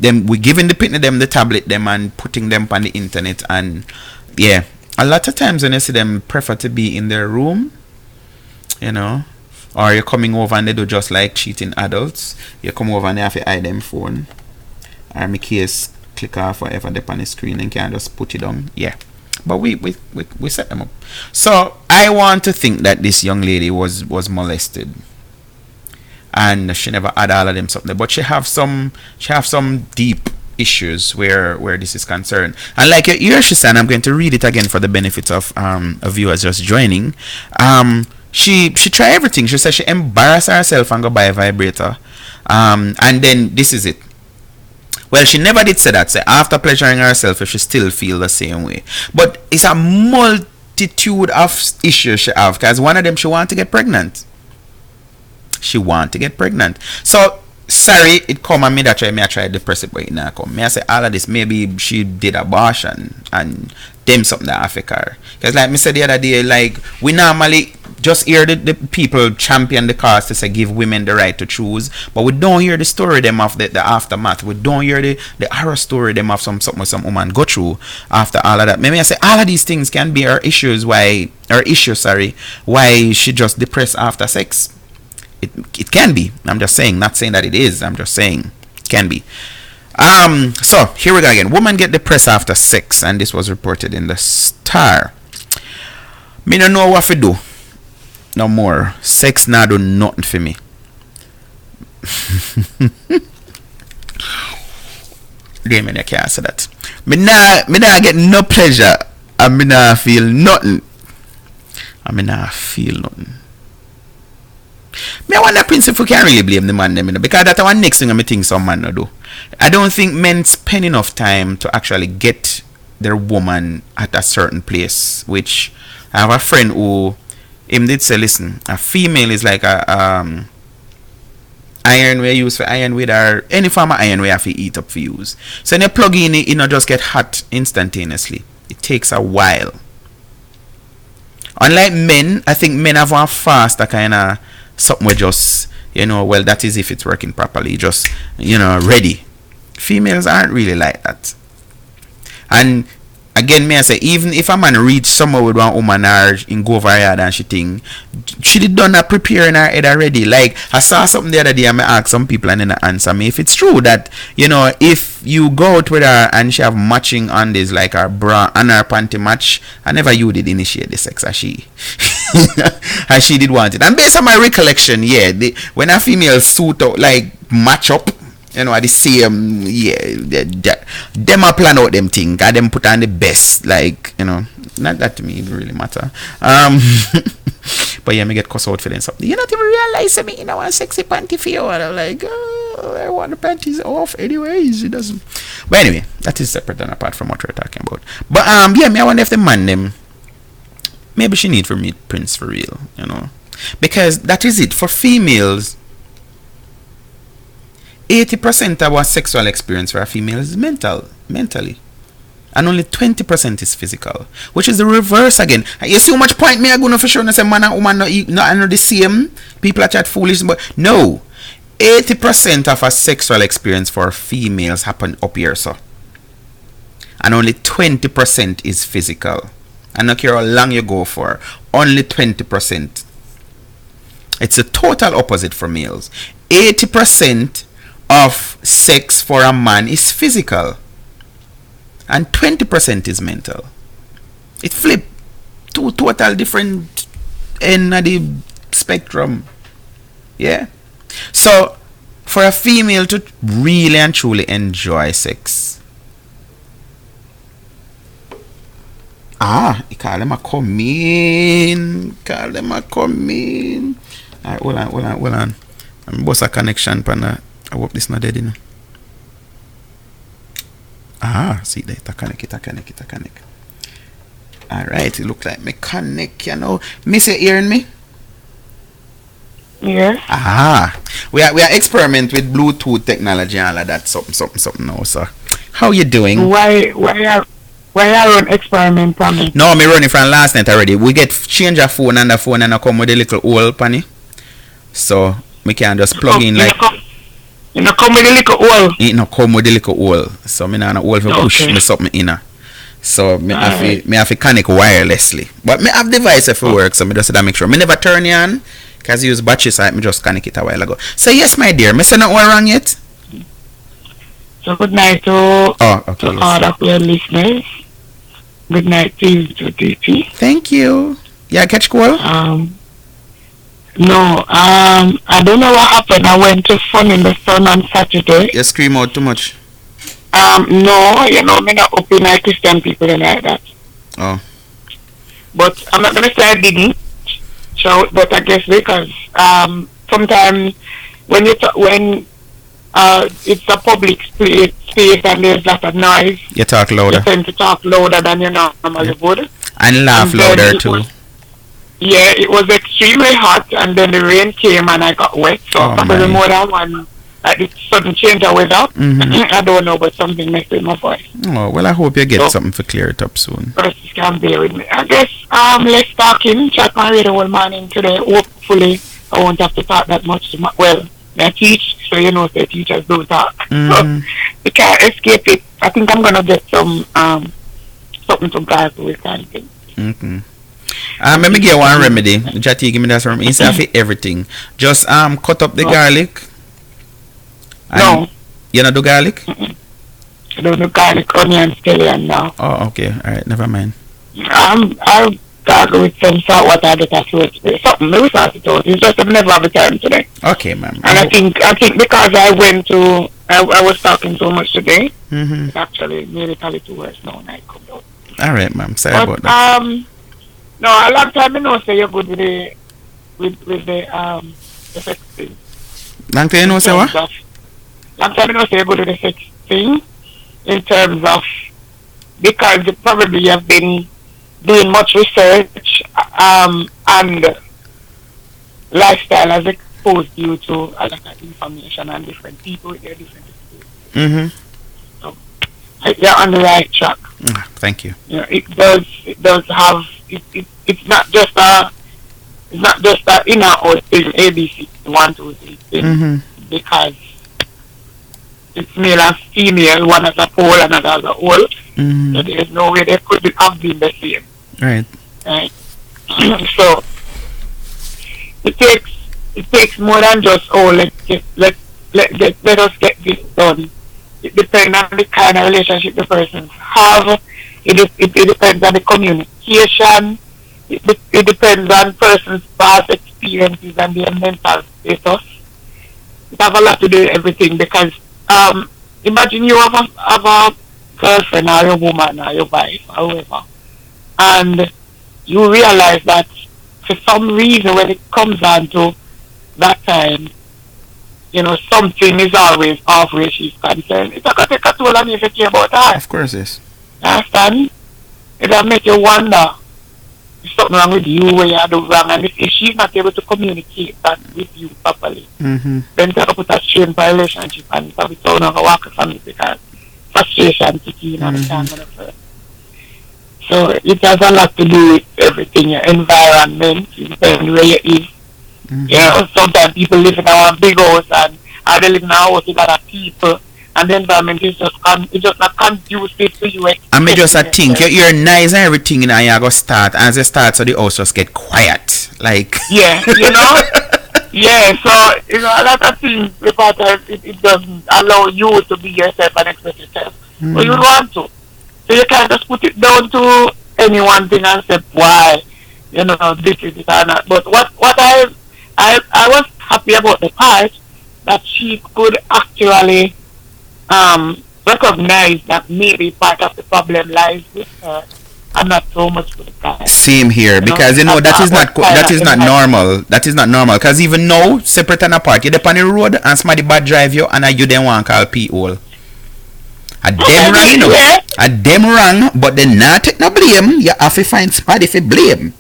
them we giving the pitney them the tablet them and putting them on the internet. And, yeah, a lot of times when you see them prefer to be in their room, you know, or you're coming over and they do just like cheating adults. You come over and they have to hide them phone. Or my case click off whatever they on the screen and can just put it down. Yeah. But we set them up. So I want to think that this young lady was molested. And she never had all of them something. But she have some deep issues where this is concerned. And like here she said, I'm going to read it again for the benefit of viewers just joining. She tried everything. She said she embarrassed herself and go buy a vibrator. And then this is it. Well, she never did say that. Say after pleasuring herself, if she still feel the same way. But it's a multitude of issues she have. Because one of them, she want to get pregnant. She want to get pregnant. So sorry, it come on me that I try to depress it, but it not come. Me I say all of this. Maybe she did abortion and them something that affect her. Because like me said the other day, like we normally just hear the people champion the cause to say give women the right to choose, but we don't hear the story them of the aftermath. We don't hear the horror story them of some woman go through after all of that. Maybe I say all of these things can be her issues why she just depressed after sex. It can be. I'm just saying, not saying that it is. I'm just saying it can be. So here we go again. Woman get depressed after sex, and this was reported in the Star. Me don't know what to do no more. Sex now do nothing for me. Damn, I can't say that. Me nah get no pleasure, and me nah feel nothing. Me I wonder Prince if we can really blame the man them, you know, because that's one next thing I think some man do. I don't think men spend enough time to actually get their woman at a certain place. Which I have a friend who him did say, listen, a female is like a iron we use for iron with, or any form of iron we have to eat up for use. So when you plug in it, not just get hot instantaneously. It takes a while. Unlike men, I think men have one faster kind of something where just, you know, well, that is if it's working properly, just, you know, ready. Females aren't really like that. And again, me I say, even if a man reach somewhere with one woman or in go over yard and she did done a preparing her head already. Like, I saw something the other day and I asked some people and then they answer me if it's true that, you know, if you go out with her and she have matching on this, like her bra and her panty match, I never you did initiate the sex as she as she did want it. And based on my recollection, yeah, when a female suit out, like match up, you know, at the same, them a plan out them thing, and them put on the best, like, you know, not that to me it really matter. But yeah, me get cussed out for them something. You not even realize me, you know, a sexy panty for you, and I'm like, oh, I want the panties off anyways. It doesn't. But anyway, that is separate and apart from what we're talking about. But yeah, me I wonder if the man them, maybe she need for meet Prince for real, you know, because that is it for females. 80% of our sexual experience for a female is mentally, and only 20% is physical, which is the reverse again. You see how much point me I gonna for sure and say man and woman not the same. People are chat foolish, but no, 80% of our sexual experience for females happen up here, so, and only 20% is physical. And not care how long you go for, only 20%. It's the total opposite for males. 80% of sex for a man is physical, and 20% is mental. It flipped. Two total different end of the spectrum. Yeah. So, for a female to really and truly enjoy sex, he call them a come in. Alright, hold on. I'm boss a connection pan. I hope this not dead, you know. See there, it connect. Alright, it look like me connect, you know. Miss, you hearing me? Yeah. We are experiment with Bluetooth technology and all of that something now, sir. How you doing? Why are on experiment on me? No, me running from last night already. We get change a phone and the phone and I come with a little hole pan it. So we can just plug in like you know come with a little hole. It no come with a little hole. So me not hole for push me something in. So me have to connect wirelessly. But me have device if it works, so me just make sure. Me never turn it on because I use battery, so me just connect it a while ago. So yes, my dear, me say not all wrong yet. So good night to all of your listeners. Good night to you, to DT. Thank you. Yeah, catch call? No, I don't know what happened. I went to Fun in the Sun on Saturday. You scream out too much. No, you know, me not open like Christian people and like that. Oh. But I'm not gonna say I didn't shout, but I guess because sometimes when it's a public space and there's lots of noise, you talk louder. You tend to talk louder than you normally would. And laugh louder too. It was extremely hot, and then the rain came and I got wet. So probably more than one, like this sudden change of weather. I don't know, but something messed with my voice. Oh well, I hope you get something to clear it up soon. But you can bear with me. I guess let's talk in. Chat my radio all morning today. Hopefully, I won't have to talk that much. Well, I teach, so you know, the teachers do talk. So you can't escape it. I think I'm gonna get some something to guide with kind of thing. Let me get one remedy. Jati, give me that from inside for everything. Just cut up the garlic. No. You don't do garlic? I don't do garlic, onion, scallion now. Oh, okay. Alright, never mind. I'll gargle with some salt water that I feel something maybe sauce it out. It's just I've never have a time today. Okay, ma'am. And I think because I was talking so much today, it actually made it a little worse now when I come out. Alright, ma'am. Sorry about that. No, a long time I know say you're good with the sex thing. Long time you know say what? Long time I know say you're good with the sex thing in terms of because you probably have been doing much research and lifestyle has exposed you to a lot of information and different people with their different experiences. So you're on the right track. Thank you. Yeah, it does have it's not just a inner out thing, ABC 1, 2, 3 thing, because it's male and female, one as a pole, another as a whole. So there's no way they could have been the same. Right. So it takes more than just let us get this done. It depends on the kind of relationship the persons have. It depends on the communication. It depends on person's past experiences and their mental status. It has a lot to do with everything because imagine you have a girlfriend or a woman or your wife or whoever, and you realize that for some reason when it comes down to that time, you know, something is always off where she's concerned. It's not going to take a toll on you if you care about her. Of course, yes. You understand? It'll make you wonder if something wrong with you where you do wrong, and if she's not able to communicate that with you properly, then to put a strain for a relationship and probably so not going to work from it because frustration kicking and the So it has a lot to do with everything, your environment, depending where you live. You know, sometimes people live in a big house and they live in a house with other people, and the environment is just not conducive to you. I may just think you're nice and everything, and you go start. As you start, so the house just get quiet, like yeah, you know. Yeah, so you know a lot of things because it doesn't allow you to be yourself and express yourself. But you want to, so you can't just put it down to any one thing and say why, you know, this is it or not. But what I was happy happy about the part that she could actually recognize that maybe part of the problem lies with her and not so much with the guy. Same here, because you know that is not normal. That is not normal. Because even now, separate and apart, you dep on the road and somebody bad drive you and you then want to call people. A them wrong, you know. A them wrong, but they not take no blame. You have to find somebody for blame.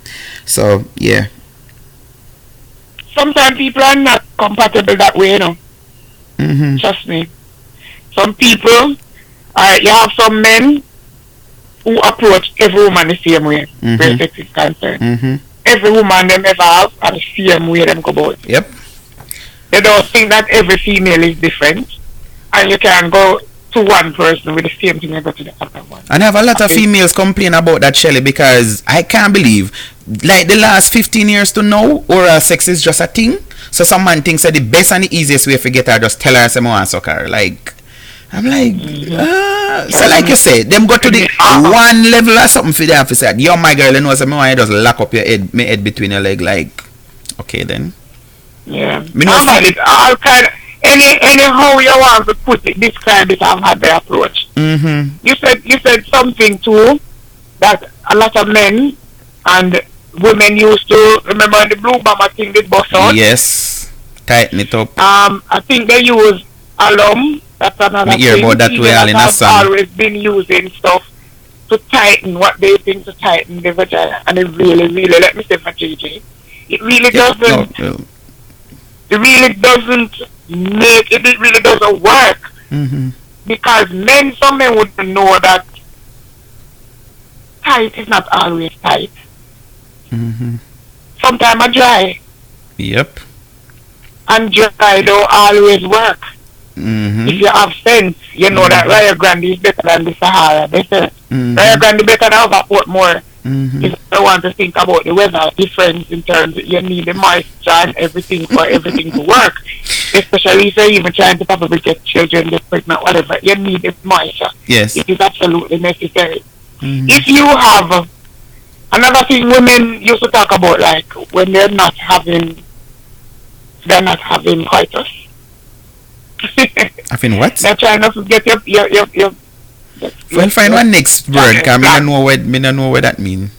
So yeah. Sometimes people are not compatible that way, you know. Trust me. Some people, you have some men who approach every woman the same way, where sex is concerned. Every woman them ever have and the same way them go about. Yep. They don't think that every female is different, and you can go to one person with the same thing and go to the other one. And I have a lot of females complain about that, Shelly, because I can't believe, like the last 15 years to now, oral sex is just a thing. So some man thinks that the best and the easiest way to get her, just tell her I want to suck her. Like, I'm like, so like you say, them go to the one level or something for the officer. Yo, my girl, you know, so I want you just lock up your head, my head between your leg, like, okay then. Yeah. Me know it all kind of, anyhow you want to put it, describe it, I've had the approach. You said something too that a lot of men and women used to remember the blue bomber thing they bust out. Yes, tighten it up. I think they use alum. That's another thing. Hear about that way all in a song. Always been using stuff to tighten what they think to tighten the vagina, and it really, let me say for JJ, it really doesn't. No. It really doesn't make it. It really doesn't work because some men would know that tight is not always tight. Sometimes I dry. Yep. And dry don't always work. If you have sense, you know that Rio Grande is better than the Sahara. They say Rio Grande better than Portmore. If I want to think about the weather difference in terms of you need the moisture and everything for everything to work. Especially if you're even trying to probably get children, get pregnant, whatever. You need the moisture. Yes. It is absolutely necessary. If you have another thing women used to talk about, like when they're not having coitus. Having what? They're trying to get your well, find one next word, because I don't know what that means.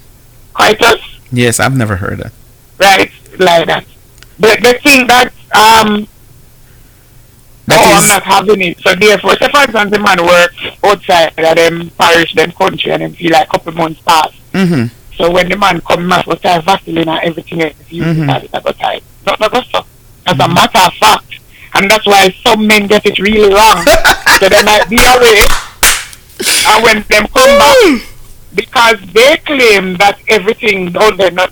Coitus? Yes, I've never heard that. Right, like that. The thing that I'm not having it. So therefore, say for example, the man works outside of them parish, them country, and them feel like a couple months pass. So when the man come back with Vaseline and everything else, he started to go tight. Not so. As a matter of fact. And that's why some men get it really wrong. So they might be away. And when them come back, because they claim that everything down there not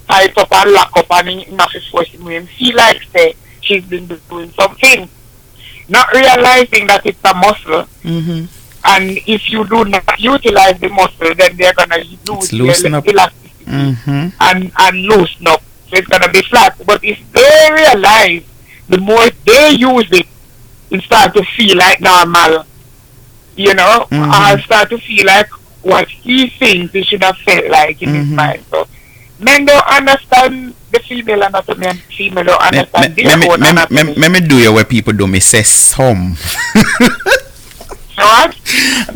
tight up and lock up and enough is forcing him, he likes say she's been doing something. Not realizing that it's a muscle. And if you do not utilize the muscle, then they're gonna lose their elasticity and loosen up. So it's gonna be flat. But if they realize the more they use it, it start to feel like normal. You know, or start to feel like what he thinks he should have felt like in his mind. So men don't understand the female anatomy and female don't understand their own anatomy. Let me do you where people do me say some. What?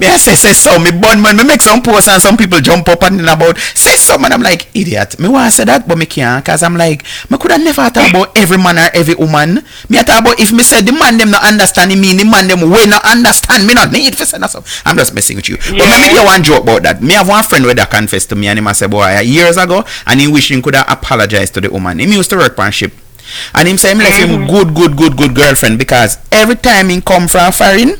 I say some. Me bun man, me make some posts and some people jump up and about say some, and I'm like, idiot. Me want to say that, but me can't, cause I'm like, me could have never thought about every man or every woman. Me thought about if me said the man them not understand me, the man them will not understand me not need to say that. I'm just messing with you. But me make you one joke about that. Me have one friend where that confessed to me, and he must say, boy, years ago, and he wish he could have apologized to the woman. He used to work on ship, and him say him left him good girlfriend because every time he come from foreign.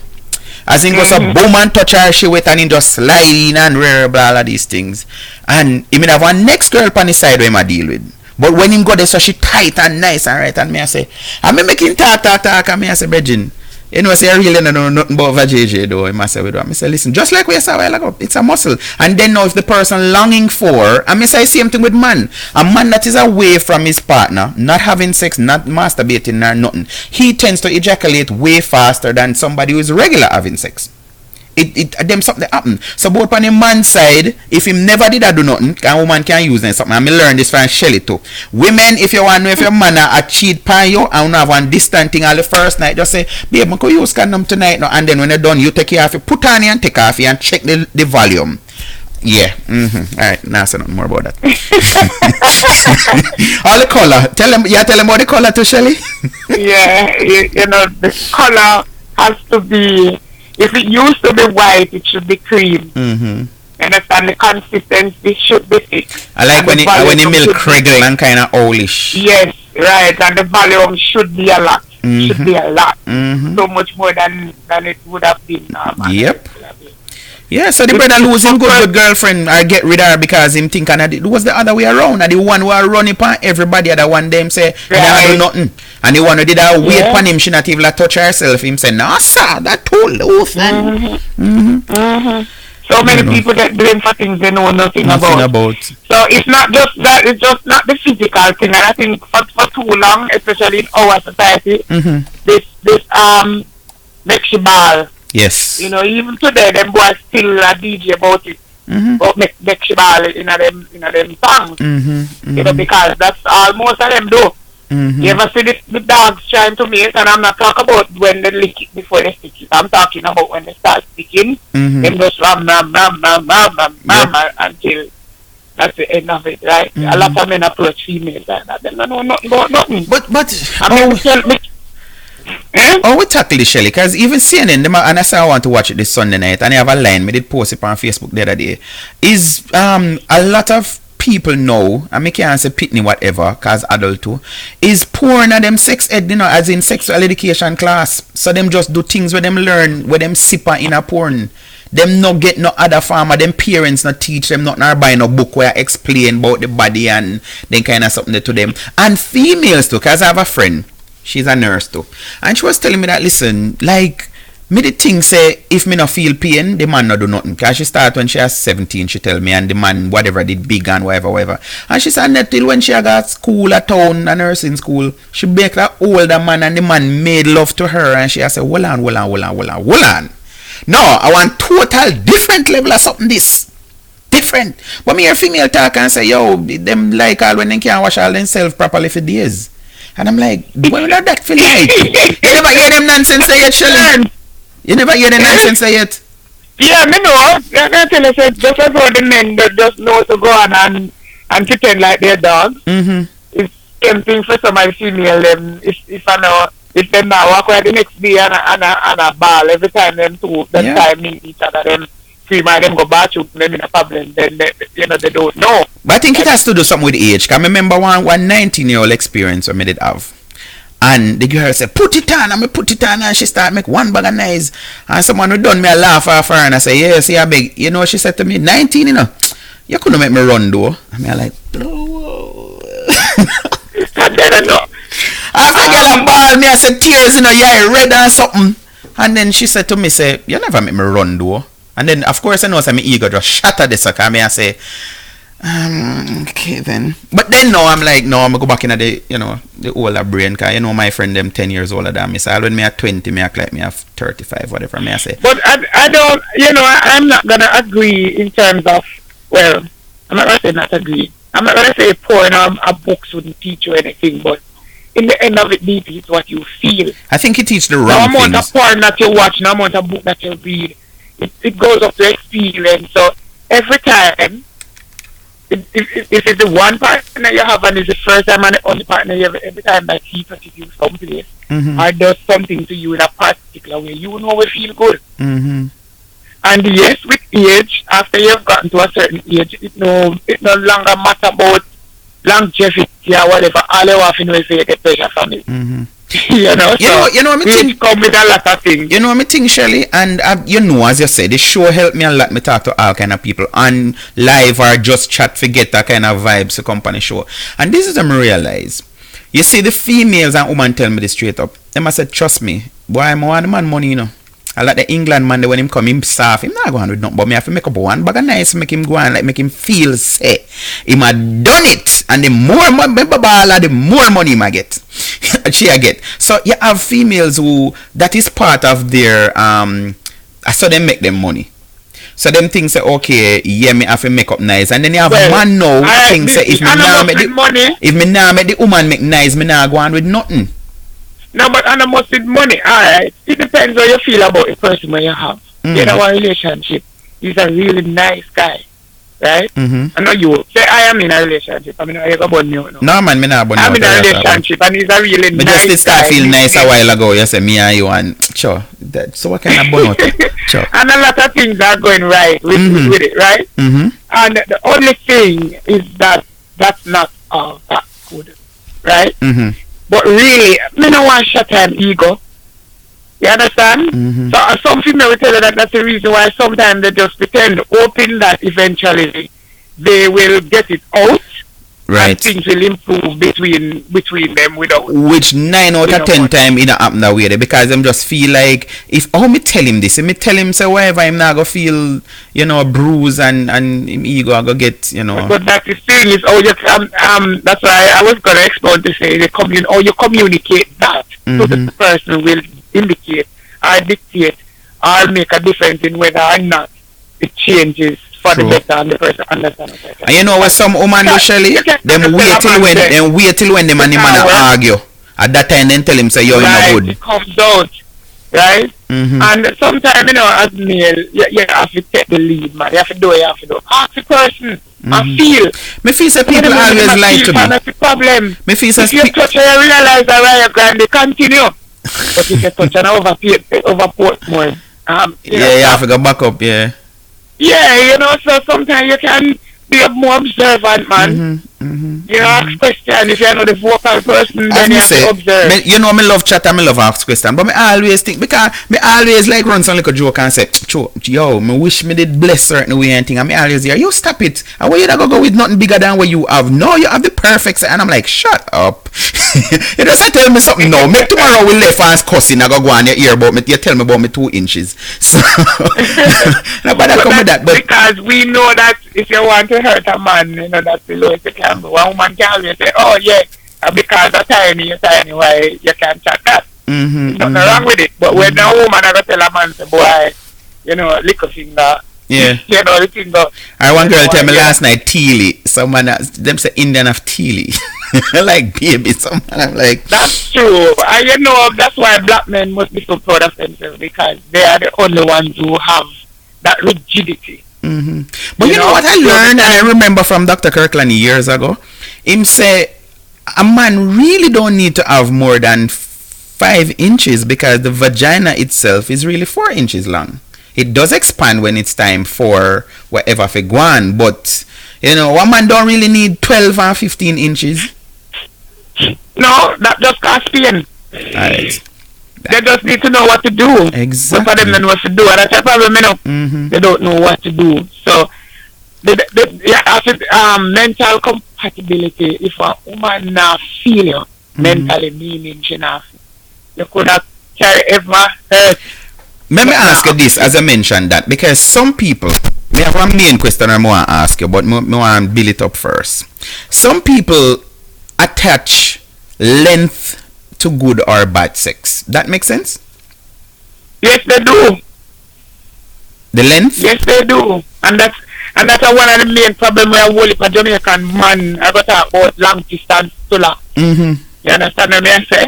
As in goes a boom and touch her, she wet and he just slide in and rare blah all these things. And he may have one next girl on the side where I deal with. But when him go there, so she tight and nice and right, and me I say, I me make him talk, and me I say, Bridgin, you know, say I really don't know nothing about VJJ though. I must say, I say, listen, just like we said a while ago, it's a muscle. And then now if the person longing for, I say same thing with man. A man that is away from his partner, not having sex, not masturbating or nothing, he tends to ejaculate way faster than somebody who is regular having sex. it them something happen. So both on the man side, if him never did do nothing, a woman can use them something. And me learn this from Shelly too. Women, if you want to know if your man a cheat pan you and have one distant thing all the first night, just say, babe, I could use condom tonight, no, and then when you're done, you take it off, you put on it and take off it and check the volume. Yeah. Alright, now say nothing more about that. All the color. Tell them about the color too, Shelly. Yeah, you know, the color has to be, if it used to be white, it should be cream. Understand, the consistency should be thick. I like when the milk crackle and kind of owlish. Yes, right, and the volume should be a lot. Should be a lot. So much more than it would have been normal. Yep. Yeah, so the brother lose him good girlfriend or get rid of her because him think it was the other way around. And the one who are running upon everybody, the one them say, I do nothing. And the one who did a wait upon him, she not even touch herself. Him say, no, sir, that too loose. So many people get blamed for things they know nothing about. So it's not just that, it's just not the physical thing. And I think for too long, especially in our society, this makes you ball. Yes. You know, even today, them boys still a DJ about it. But make you ball in them songs. You know, because that's all most of them do. You ever see the dogs trying to mate? And I'm not talking about when they lick it before they stick it. I'm talking about when they start sticking. Them just ram until that's the end of it, right? A lot of men approach females like that. They don't know nothing about nothing. But we tackle this, Shelly, because even CNN, and I say I want to watch it this Sunday night, and I have a line, I did post it on Facebook the other day, is a lot of people know, and me can't say pitney whatever, cause adult too, is porn and them sex ed, you know, as in sexual education class. So them just do things where them learn, where them sipper in a porn. Them not get no other farmer, them parents not teach them nothing or buy no book where I explain about the body and then kind of something to them. And females too, cause I have a friend, she's a nurse too, and she was telling me that, listen, like, me the thing say, if me not feel pain, the man not do nothing. Because she start when she was 17, she tell me, and the man, whatever, did big and whatever. And she said that till when she got school at town, a nursing school, she make that older man, and the man made love to her, and she said, hold on. No, I want total different level of something this. Different. But me hear female talk and say, yo, them like all when they can't wash all themselves properly for days. And I'm like, why not that feel like? You never hear them nonsense say yet, Shelly? You never hear the nonsense say yet? Yeah, me know. I tell you, just as all the men that just know to go on and pretend like they're dogs. It's same thing for some of the female. If I know, if them now walk away the next day and a ball every time them two time meet each other, them three man them go bathroom, them in a problem, then they don't know. But I think it has to do something with age. Cause I remember one 19-year-old experience I did have. And the girl said, put it on, and I put it on, and she started make one bag of noise. And someone who done me a laugh off her, and I said, yeah, see, I beg. You know, she said to me, 19, you know, you couldn't make me run, though. And me like, whoa. After girl a ball, me I said, tears, you know, yeah, red and something. And then she said to me, say, you never make me run, though. And then, of course, I know, so my ego just shattered this, because me I say, okay then. But then now I'm like, no, I'm gonna go back in the, you know, the older brain, cause you know my friend them 10 years older than me. So when me at 20, me act like me at 35, whatever me I say. But I don't, you know, I'm not gonna agree in terms of, well, I'm not gonna say not agree. I'm not gonna say porn or books wouldn't teach you anything, but in the end of it, it's what you feel. I think it teaches the wrong no things. amount of porn that you watch, no amount of book that you read, it goes up to experience. So every time, if it's the one partner you have and it's the first time and the only partner you have, every time that he touches you someplace or does something to you in a particular way, you know it feel good. And yes, with age, after you've gotten to a certain age, it no longer matter about longevity or whatever. All you have to know is you get pleasure from it. You know me think come with a lot of things. You know me think, Shelly, and you know, as you said, the show helped me a lot. Me talk to all kind of people on live or just chat, forget that kind of vibes to company show. And this is what I realize. You see, the females and women tell me this straight up. Them I said, trust me, boy, I want the man money, you know. I like the England man, when him come, him soft, him not going with nothing, but me have to make up one bag of nice, make him go and like make him feel say, him had done it, and the more money, the more money him get, she I get. So you have females who, that is part of their, I I saw them make them money. So them things say, okay, yeah, me have to make up nice. And then you have man now things say, if me now make the woman make nice, me now go on with nothing. No, but I must with money. Alright. It depends how you feel about the person when you have. You know, a relationship. He's a really nice guy. Right? I know you say I am in a relationship. I mean, I have a new. No, man, me not I'm in a relationship and he's a really nice guy. But just start feel nice a while ago. You say me and you and sure. So what kind of bonus? Sure. And a lot of things are going right with it, right? And the only thing is that that's not all that good, right? But really, me no want shut time ego. You understand? So some female will tell you that that's the reason why sometimes they just pretend, hoping that eventually they will get it out. Right. And things will improve between them without. Which 9 out of 10 times it don't happen that way because them just feel like if me tell him this, me tell him say whatever I'm not gonna feel, bruise and him ego I go get, But that's the thing is how you that's why I was gonna explain to say how you communicate that so the person will indicate or dictate or make a difference in whether or not it changes for the better and the person understand it better. And you know what some woman do, Shelly? Them wait till when them and him argue. At that time then tell him say you're no good. It comes out. Right? And sometimes, as male, you have to take the lead, man. You have to do. Ask the person and feel. Me feel say people always lie to me. That's the problem. Me feel say if you touch and you realize that right, you're going to continue. But if you touch and overport more. You have to go back up, yeah. Yeah, so sometimes you can be a more observant, man. You ask questions. If you're not the vocal person, then you have to observe. Me love chat and me love ask questions. But me always think, because me always like run some little joke and say, yo, me wish me did bless certain way and thing. And me always hear, you stop it. And why you not go with nothing bigger than what you have? No, you have the perfect. And I'm like, shut up. You just tell me something now. Make tomorrow we left and cussing. I go on your ear about me. You tell me about me 2 inches. So, nobody come with that. But because we know that if you want to hurt a man, that's the lowest you can go. One woman can always say, oh yeah, because you're tiny, why you can't chat that. Nothing wrong with it. But when a woman I go tell a man, say, boy, lick a finger. Yeah. The finger. One girl tell me last night, Teely. Someone, them say Indian of Teely. Like baby, someone I'm like. That's true. And that's why black men must be so proud of themselves because they are the only ones who have that rigidity. But you know what I learned and I remember from Dr. Kirkland years ago? Him say a man really don't need to have more than 5 inches because the vagina itself is really 4 inches long. It does expand when it's time for whatever for go on, but one man don't really need 12 or 15 inches. No, that just cause pain. Alright. They just need to know what to do. Exactly. But for them to know what to do. And that's a problem, They don't know what to do. So, mental compatibility. If a woman not feel you, mentally meaning she not feel, you could have carry ever hurt. Let me ask you this, as I mentioned that, because some people, me have one main question I want to ask you, but I want to build it up first. Some people attach length to good or bad sex. That makes sense? Yes, they do. The length? Yes, they do. And that's one of the main problems where whole heap of Jamaican man I got to talk about long distance to You understand what I say?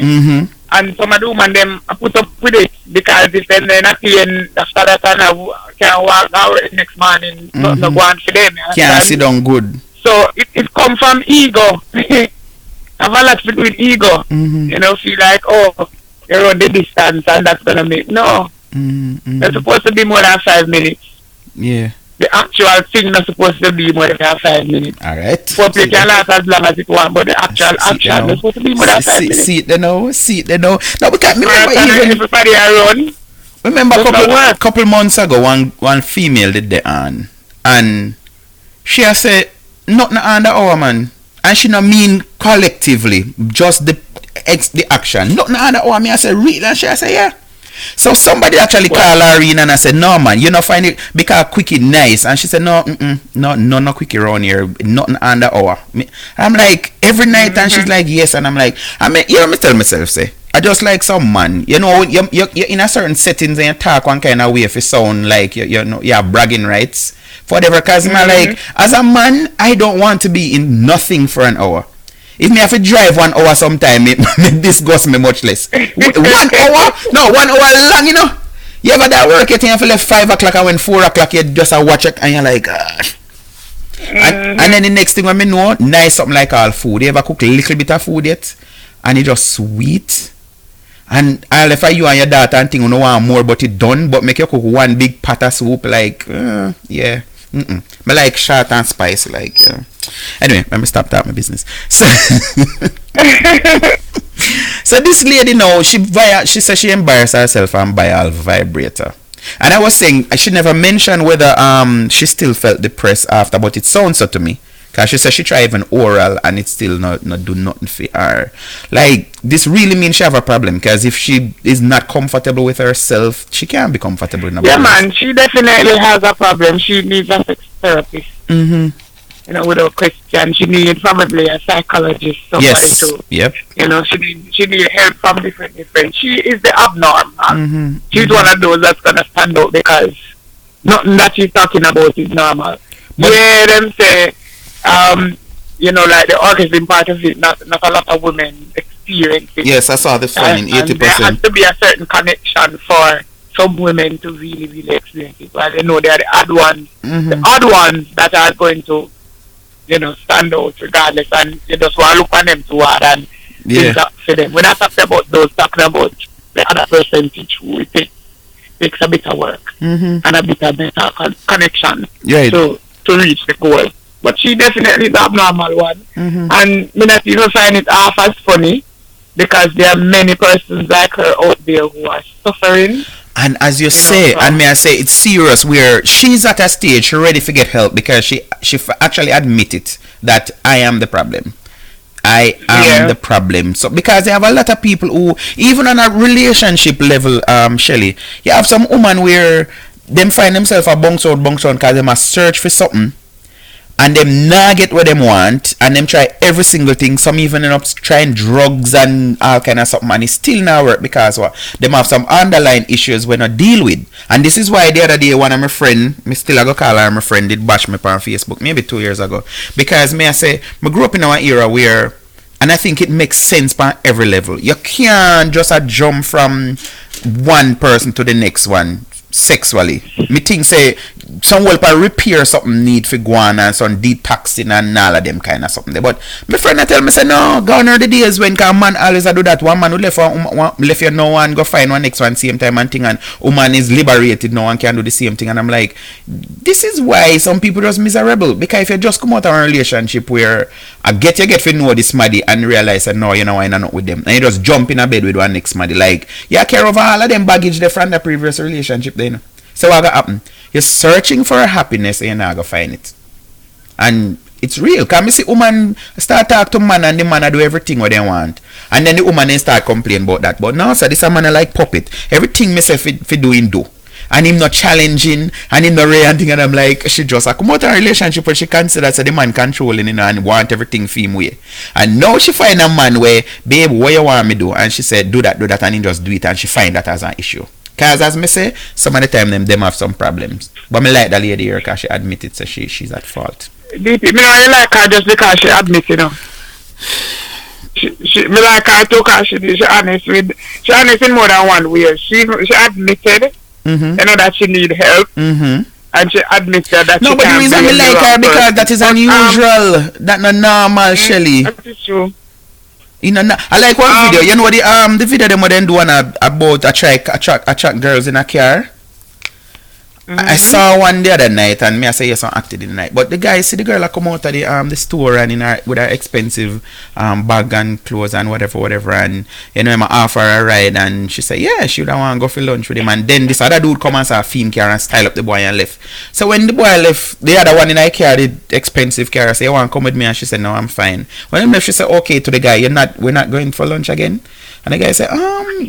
And some of the women them put up with it because if they're not paying after that and can walk out next morning, no go on for them. Can't sit down good. So it come from ego. Have a lot to do with ego. Feel like, you're on the distance and that's gonna make It's supposed to be more than 5 minutes. Yeah. The actual thing not supposed to be more than 5 minutes. Alright. Foreplay can last as long as it wants, but the actual action is supposed to be more than 5 minutes. See it they know. Now we can't remember even everybody around. Remember a couple months ago one female did the and she has said nothing under our man. And she not mean collectively, just the action. Nothing under our me I said read and she I say yeah. So somebody actually called her in and I said, no man, you not find it because quickie nice. And she said, no quickie around here, nothing under hour. I'm like, every night and she's like, yes. And I'm like, me tell myself, say, I just like some man. You know, you're in a certain settings and you talk one kind of way if you sound like you know you have bragging rights. For whatever, cause man, like as a man, I don't want to be in nothing for an hour. If me have to drive 1 hour sometime, it disgusts me much less. 1 hour? No, 1 hour long, you know. You ever that work, you think you left 5 o'clock and when 4 o'clock you just a watch it and you're like, and then the next thing when me know, nice something like all food. You ever cook a little bit of food yet? And it just sweet. And I'll if you and your daughter and thing you don't want more but it done, but make you cook one big pot of soup like, yeah. Me like short and spicy, like anyway, let me stop that my business. So, so this lady now, she said she embarrassed herself and buy a vibrator. And I was saying I should never mention whether she still felt depressed after, but it sounds so to me. Cause she said she tried even oral and it still not do nothing for her. Like this really means she have a problem. Cause if she is not comfortable with herself, she can't be comfortable in a yeah, man, she definitely has a problem. She needs a sex therapist. You know, without question, she needs probably a psychologist. Somebody to, you know, she need help from different. She is the abnormal. She's one of those that's gonna stand out because nothing that she's talking about is normal. Yeah, them say. You know, like the orgasm part of it, not a lot of women experience it. Yes, I saw the finding, 80%. And there has to be a certain connection for some women to really, really experience it. Well, they know they are the odd ones, the odd ones that are going to, you know, stand out regardless, and you just want to look on them too hard and think that for them. We're not talking about those, talking about the other percentage who it takes a bit of work and a bit of better connection to reach the goal. But she definitely is the abnormal one. And me not even find it half as funny because there are many persons like her out there who are suffering. And as you say, and may I say, it's serious where she's at a stage, she's ready to get help because she actually admitted that I am the problem. I am the problem. So because they have a lot of people who, even on a relationship level, Shelly, you have some woman where them find themselves a bunks out because they must search for something. And them not get what them want, and them try every single thing. Some even end up trying drugs and all kind of something, and it still not work because what? Them have some underlying issues we not deal with. And this is why the other day one of my friend, me still I go call her my friend, did bash me on Facebook maybe 2 years ago. Because me I say, me grew up in our era where, and I think it makes sense on every level. You can't just jump from one person to the next one sexually. Me think say some will repair something need for go on and some detoxing and all of them kind of something there. But my friend I tell me say no, gone are the days when a man always do that. One man who left you now and go find one next one same time and thing, and woman is liberated now and can do the same thing. And I'm like, this is why some people just miserable, because if you just come out of a relationship where you get to know this maddy and realize that no, you know, I'm not with them, and you just jump in a bed with one next maddy, like you care over all of them baggage they from the previous relationship then. So what gonna happen? You're searching for happiness and you're not gonna find it. And it's real. Because I see woman start talk to man and the man do everything what they want. And then the woman then start complain about that. But now, so this a man like puppet. Everything me say fi doing do. And him not challenging and him not real and thing, and I'm like, she just come out of a relationship where she considers the man controlling, you know, and want everything for him way. And now she find a man where, babe, what you want me do? And she said, do that, and he just do it, and she find that as an issue. Because as me say, some of the time them have some problems. But me like the lady here because she admitted so she's at fault. DP, me only like her just because she admits, you know. Me like her too because she honest in more than one way. She admitted, you know, that she need help. And she admitted that no, she but the reason me like her because that is unusual. That's not normal, Shelly. That is true. You know, I like one video. You know the video them then do about attract girls in a car. I saw one the other night, and me I say yes, I acted in the night. But the guy see the girl come out of the store and in her with her expensive bag and clothes and whatever, and you know I offer her a ride, and she say yeah, she would want to go for lunch with him, and then this other dude come and start film car and style up the boy and left. So when the boy left, the other one in her car, the expensive car, say you want to come with me, and she said no, I'm fine. When he left, she said okay to the guy, we're not going for lunch again. And the guy said,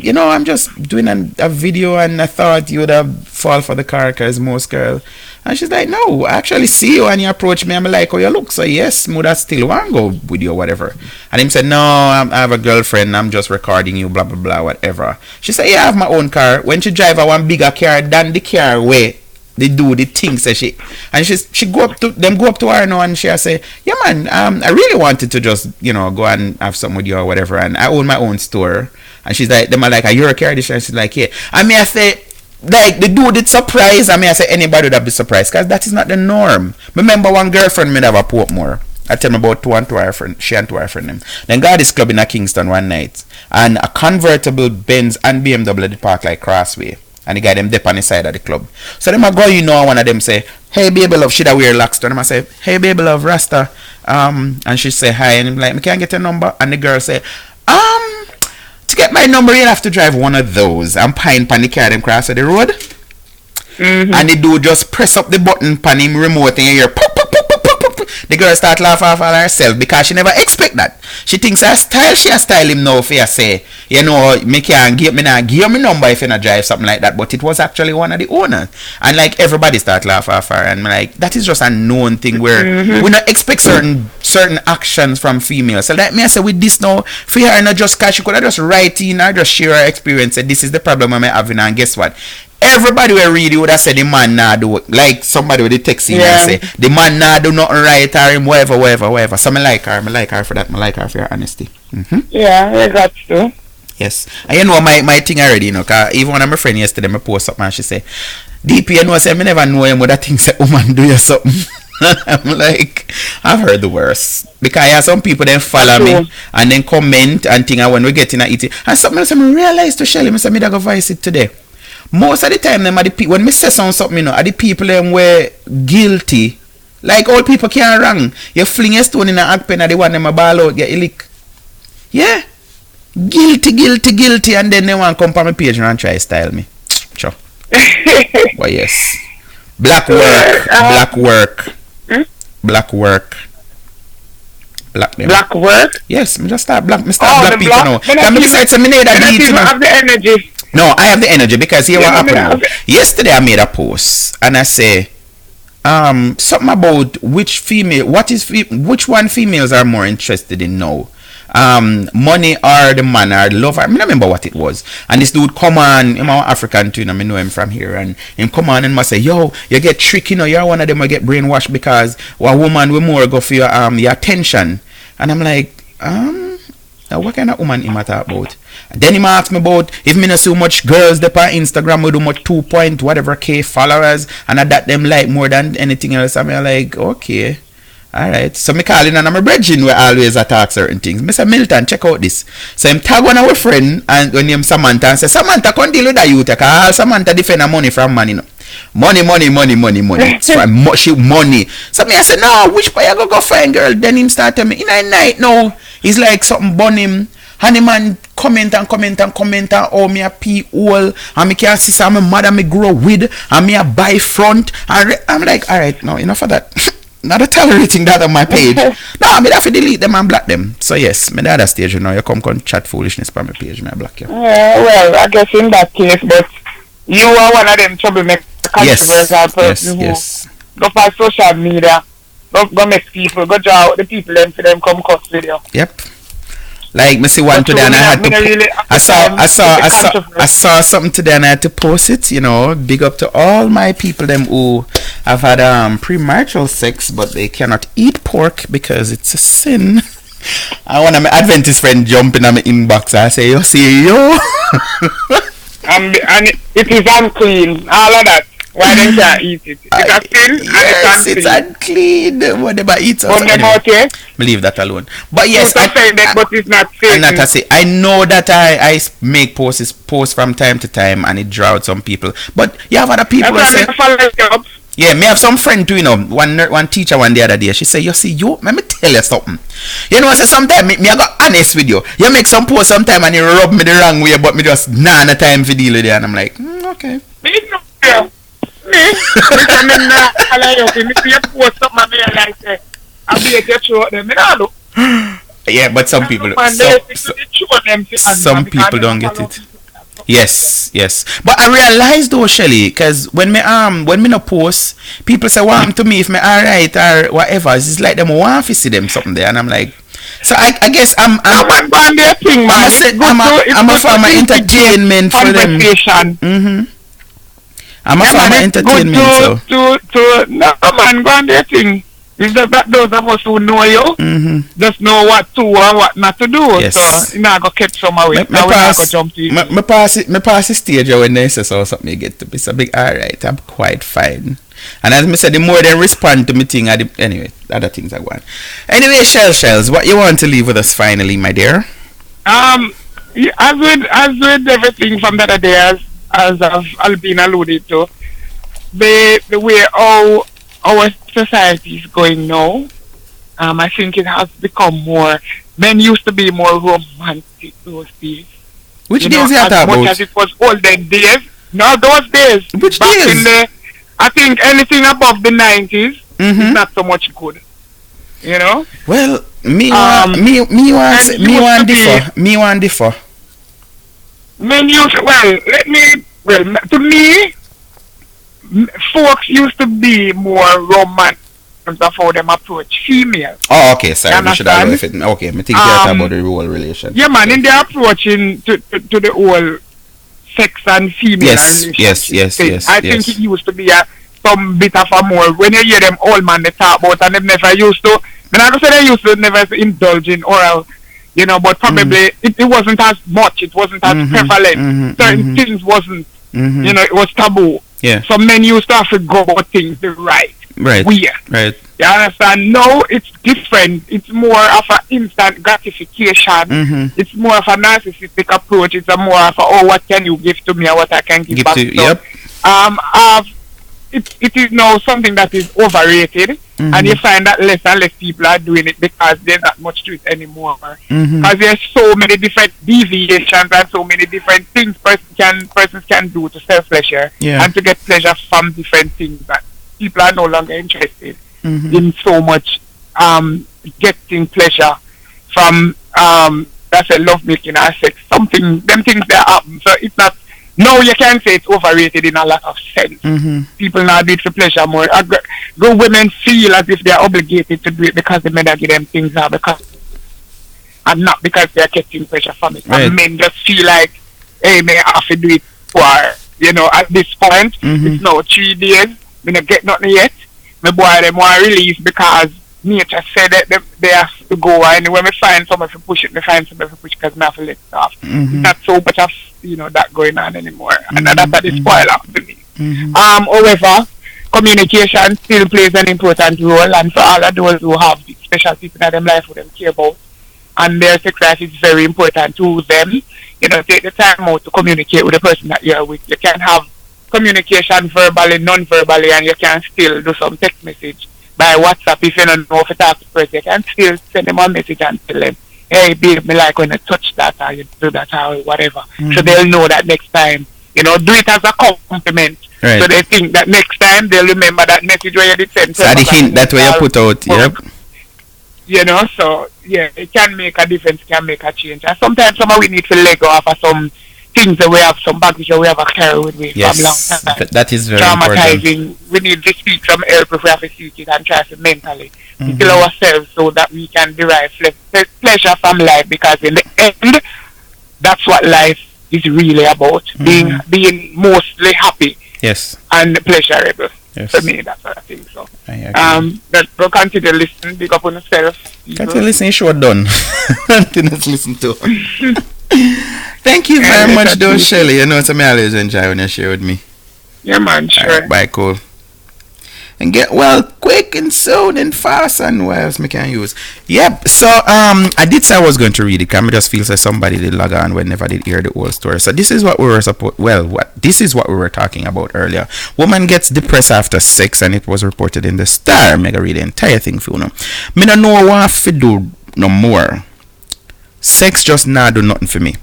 you know, I'm just doing a video and I thought you would have fall for the car because most girl. And she's like, no, I actually see you and you approach me. I'm like, oh, you look. So yes, Muda still want to go with you or whatever. And him said, no, I have a girlfriend. I'm just recording you, blah, blah, blah, whatever. She said, yeah, I have my own car. When she drive a one bigger car than the car where they do the things that she, and she go up to her now and she say, yeah man, I really wanted to just, go and have some with you or whatever, and I own my own store. And she's like, them are like, are you a car? And she's like, yeah. I mean, I say, like, the dude is surprised. I mean, I say anybody would have been surprised because that is not the norm. Remember one girlfriend made have a Portmore. I tell me about she and two her friend them. Then got this club in a Kingston one night, and a convertible Benz and BMW did park like crossway. And the guy them dip on the side of the club. So them a go, one of them say, hey baby love, should I wear locks? And I say, hey baby love, Rasta. And she say hi, and I'm like, me can't get your number. And the girl say, to get my number you'll have to drive one of those. And pine pan the car them cross the road. Mm-hmm. And the dude just press up the button pan him remote and you hear pop, pop, pop, pop, pop, pop. The girl start laughing off on herself because she never expect that. She thinks her style, she style him now for you say, me can't give me number if you not drive something like that. But it was actually one of the owners. And like everybody start laughing off her, and like that is just a known thing where we not expect certain actions from females. So like me I say with this now, for her not just cause she could have just write in or just share her experience, say this is the problem I'm having, and guess what? Everybody will read it would have said the man nah do, like somebody with the text in and say the man nah do nothing right or him whatever. So I like her for that. I like her for her honesty. Mm-hmm. Yeah, that's true. Yes. And my thing already, cause even one of my friends yesterday I post something and she say, DP, say I never know him with that thing say woman do you something. I'm like, I've heard the worst. Because yeah, some people then follow me and then comment and think when we get in a eating. And something else I realize to Shelly, I say, I go voice it today. Most of the time, them are the people, when me say something, are the people them were guilty. Like all people can't wrong. You fling a stone in an ag pen and they want them a ball out, get a lick. Yeah. Guilty, and then they want to come on my page and try to style me. Sure. But yes. Black work. Yes, me just start black people now. Can me decide to me need a beat, have the energy. No, I have the energy because here what happened. Yesterday I made a post and I say something about which one females are more interested in now. Money or the man or the love. I remember what it was. And this dude come on, I'm African too, I know him from here, and him come on and must say, yo, you get tricked, you're one of them who get brainwashed because a woman will more go for your attention. And I'm like, what kind of woman him talk about? Then he asked me about if me not so much girls there on Instagram with do much 2.whatever K followers and that them like more than anything else. I'm like, okay, alright. So me calling and I'm a brethren where always attack certain things. Me say, Milton, check out this. So him tag one of our friend and when him Samantha and say, Samantha can't deal with that youth because Samantha defend her money from money. Money. So she money. So me I say, no, which way I go find girl? Then him start telling me, in a night no. He's like something burn him. And the man comment and oh me a pee hole and me can't see some mother me grow with and me a buy front and I'm like, alright, no, enough of that. Not tolerating that on my page. No, me have to delete them and block them. So yes, me the other stage, you come chat foolishness on my page, me I block you. Well, I guess in that case, but you are one of them troublemaker controversial person who go for social media, go make people, go draw out the people and for them come cuss with you. Yep. Like me see one today and I had to I saw something today and I had to post it, big up to all my people them who have had premarital sex but they cannot eat pork because it's a sin. I want my Adventist friend jump in my inbox and I say, you see yo and it is unclean, all of that. Why don't you eat it? It's a sin yes, and it's unclean. Whatever eats anyway, leave that alone. But yes, but it's not safe. I know that I make posts from time to time and it draws some people. But you have other people who say, yeah, me have some friend too, one teacher one the other day, she say, you see, let me tell you something. I say sometimes me I got honest with you. You make some post sometime and you rub me the wrong way, but me just nah the time for deal with it and I'm like, okay. Yeah, but some people don't get it. Yes, yes. But I realized though, Shelly, because when me no post, people say what happened to me if me alright or whatever. It's like them want to see them something there, and I'm like, so I guess I'm on their thing, man. I'm a form of entertainment for them. I'm a form of entertainment. No man, go on their thing. It's just that those of us who know you just know what to and what not to do. Yes. So you not go catch some away. Me pass the stage when they say so something you get to be so big. Alright, I'm quite fine. And as I said, the more they respond to me thing, anyway, other things are going. Anyway, Shells, what you want to leave with us finally, my dear? As with everything from the other day, as I've been alluded to, the way our society is going now, I think it has become more. Men used to be more romantic those days. Which days you talking about? As much as it was olden days. No, those days. Which back days? In the, I think anything above the 90s is not so much good. You know. Well, me want differ. Men used to me, folks used to be more romantic of how them approach females. Oh, okay, sorry. We should have if it. Okay, I think you're talking about the whole relation. Yeah, man, in their approaching to the whole sex and female relationship. Yes. I think it used to be some bit of a more, when you hear them old man they talk about, and they never used to, I don't say they used to never indulge in oral, you know, but probably it wasn't as much, it wasn't as prevalent. Certain things wasn't, you know, it was taboo. Yeah. So men used to have to go about things the right way. Right. You understand? Now it's different. It's more of an instant gratification. It's more of a narcissistic approach. It's a more of a, what can you give to me or what I can give back to you. Yep. It is now something that is overrated, and you find that less and less people are doing it because there's not much to it anymore. Because there's so many different deviations and so many different things persons can do to self-pleasure and to get pleasure from different things that people are no longer interested in so much getting pleasure from that's a love making or sex. Them things that happen. So it's not. No, you can say it's overrated in a lot of sense. People now do it for pleasure more. Good women feel as if they are obligated to do it because the men are giving them things now and not because they are getting pleasure from it. Right. And men just feel like, hey, may I have to do it for, you know, at this point, it's now 3 days, me not get nothing yet. My boy, them want to release because nature said that they have to go, and when we find someone to push it, we find someone to push because we have to let it off. It's not so much of, you know, that going on anymore, and that's the spoiler to me. However, communication still plays an important role, and for all of those who have special people in their life who them care about, and their sex life is very important to them. You know, take the time out to communicate with the person that you're with. You can have communication verbally, non-verbally, and you can still do some text message by WhatsApp. If you don't know if you talk to the person, you can still send them a message and tell them, hey babe, me like when you touch that or you do that or whatever. So they'll know that next time, you know, do it as a compliment. Right. So they think that next time they'll remember that message where you did send. So the hint that way you put out, yep. You know, so yeah, it can make a difference, can make a change. And sometimes we need to let go of some things that we have, some baggage that we have a carry with me from long time. That is very traumatizing. important. We need to seek some help if we have to seek it and try to mentally heal ourselves so that we can derive pleasure from life, because in the end, that's what life is really about. Being mostly happy and pleasurable. Yes. For me, that's what I think. So, that we'll continue to listen, big up on yourself. Continue to listen, show done. Continue to listen to. Thank you very much, though, Shelly. You know, it's I always enjoy when you share with me. Yeah, man, sure. Right, bye, cool. And get well quick and soon and fast, and what else I can use. Yep. So I did say I was going to read it, because I just feel like somebody did log on whenever did hear the whole story. So this is what we were this is what we were talking about earlier. Woman gets depressed after sex, and it was reported in the Star. Mega read the entire thing for you know. Me don't know what to do no more. Sex just nah do nothing for me.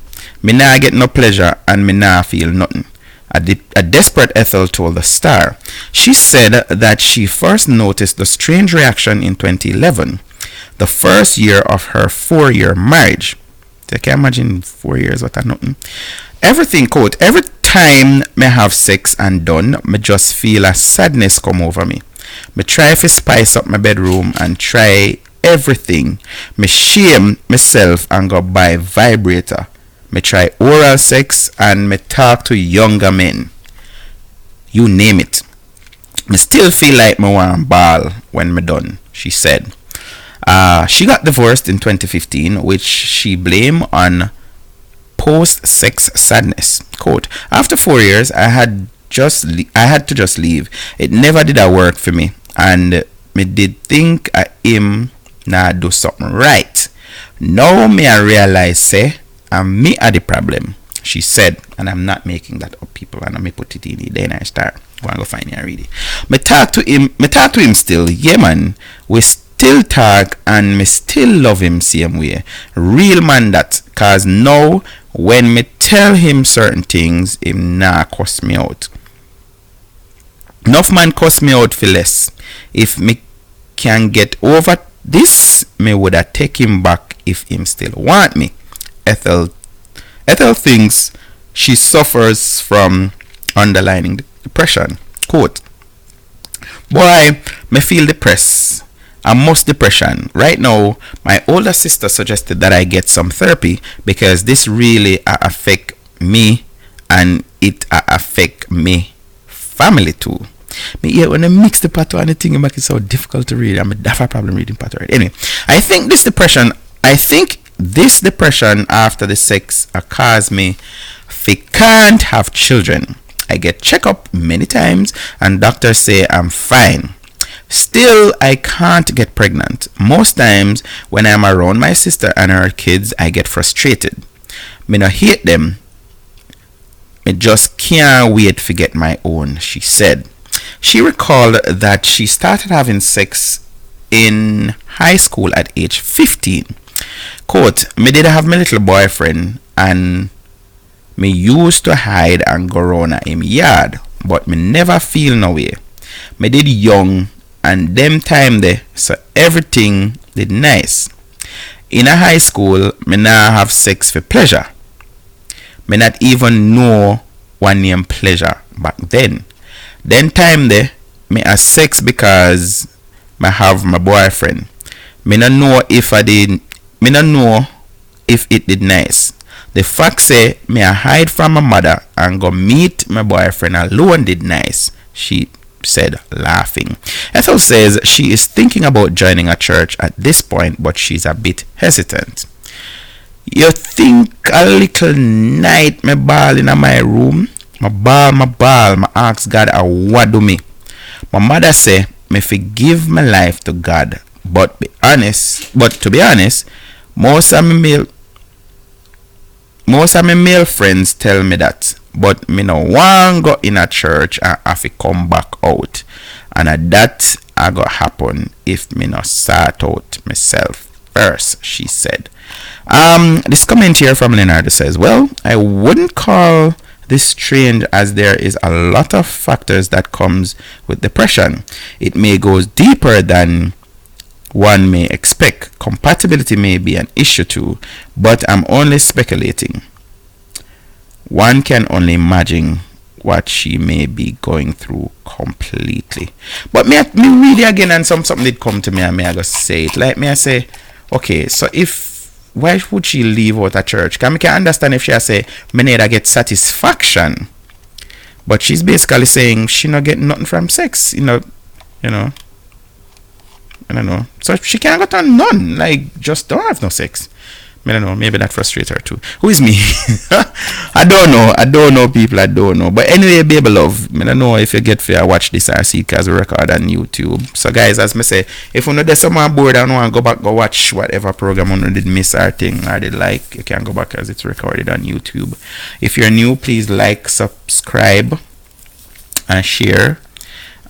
Me nah get no pleasure, and me nah feel nothing. A desperate Ethel told the Star. She said that she first noticed the strange reaction in 2011, the first year of her 4-year marriage. I can imagine 4 years what nothing. Everything, quote, every time me have sex and done, me just feel a sadness come over me. Me try to spice up my bedroom and try everything. Me shame myself and go buy vibrator. Me try oral sex and me talk to younger men. You name it. Me still feel like me want ball when me done, she said. She got divorced in 2015, which she blamed on post-sex sadness. Quote, after 4 years, I had to just leave. It never did a work for me, and me did think him nah do something right. Now me I realize say and me are the problem, she said, and I'm not making that up, people, and I may put it in the then I start. Go and go find it and read it. Me talk to him still, yeah man. We still talk and me still love him same way. Real man that, cause now when me tell him certain things, him nah cuss me out. Enough man cuss me out for less. If me can get over this, me woulda take him back if him still want me. Ethel thinks she suffers from underlying depression. Quote, boy, me feel depressed. And most depression. Right now, my older sister suggested that I get some therapy because this really affect me and it affect me family too. Me yeah, when I mix the part and the thing, it makes it so difficult to read. I'm a different problem reading part already. Anyway, I think this depression after the sex caused me can't have children. I get checked up many times and doctors say I'm fine. Still, I can't get pregnant. Most times when I'm around my sister and her kids, I get frustrated. Me not hate them. Me just can't wait to get my own, she said. She recalled that she started having sex in high school at age 15. Quote, me did have my little boyfriend and me used to hide and go round at him yard, but me never feel no way. Me did young and them time there, so everything did nice. In a high school, me now have sex for pleasure. Me not even know one name pleasure back then. Then time there, me have sex because me have my boyfriend. Me not know if it did nice. The fact say me a hide from my mother and go meet my boyfriend alone did nice, she said, laughing. Ethel says she is thinking about joining a church at this point, but she's a bit hesitant. You think a little night me ball in my room? My ball, my ask God what do me? My mother say me forgive my life to God, but to be honest, most of my male friends tell me that, but me no want go in a church and have to come back out, and that I go happen if me no sort out myself first, she said. This comment here from Leonardo says, well, I wouldn't call this strange as there is a lot of factors that comes with depression. It may go deeper than one may expect. Compatibility may be an issue too, but I'm only speculating. One can only imagine what she may be going through completely. But me read it again and something did come to me and I just say it. Like me I say, okay, so why would she leave out a church? Can understand if she say me need to get satisfaction. But she's basically saying she not get nothing from sex, you know. I don't know. So she can't go to none. Like, just don't have no sex. I don't know. Maybe that frustrates her too. Who is me? I don't know, people. I don't know. But anyway, baby love, I don't know if you get to watch this or see because we record on YouTube. So guys, as me say, if you know there's someone bored and want to go back, go watch whatever program you did miss or thing or did like, you can go back because it's recorded on YouTube. If you're new, please like, subscribe, and share.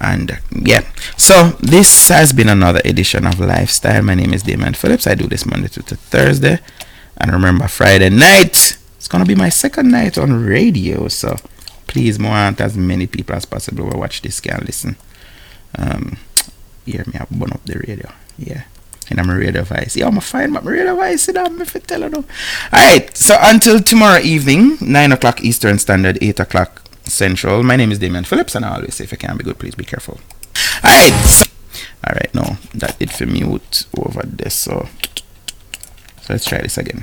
And yeah, so this has been another edition of Lifestyle. My name is Damien Phillips. I do this Monday to Thursday, and remember, Friday night it's gonna be my second night on radio, so please want as many people as possible who watch this can listen. Hear me, I burn up the radio. Yeah, in my radio voice. Yeah, I'm going to find my radio voice, you know, if I tell you now. Alright, so until tomorrow evening, 9 o'clock Eastern Standard, 8 o'clock Central. My name is Damien Phillips, and I always say, if you can be good, please be careful. Alright, no, that did for mute over this, so let's try this again.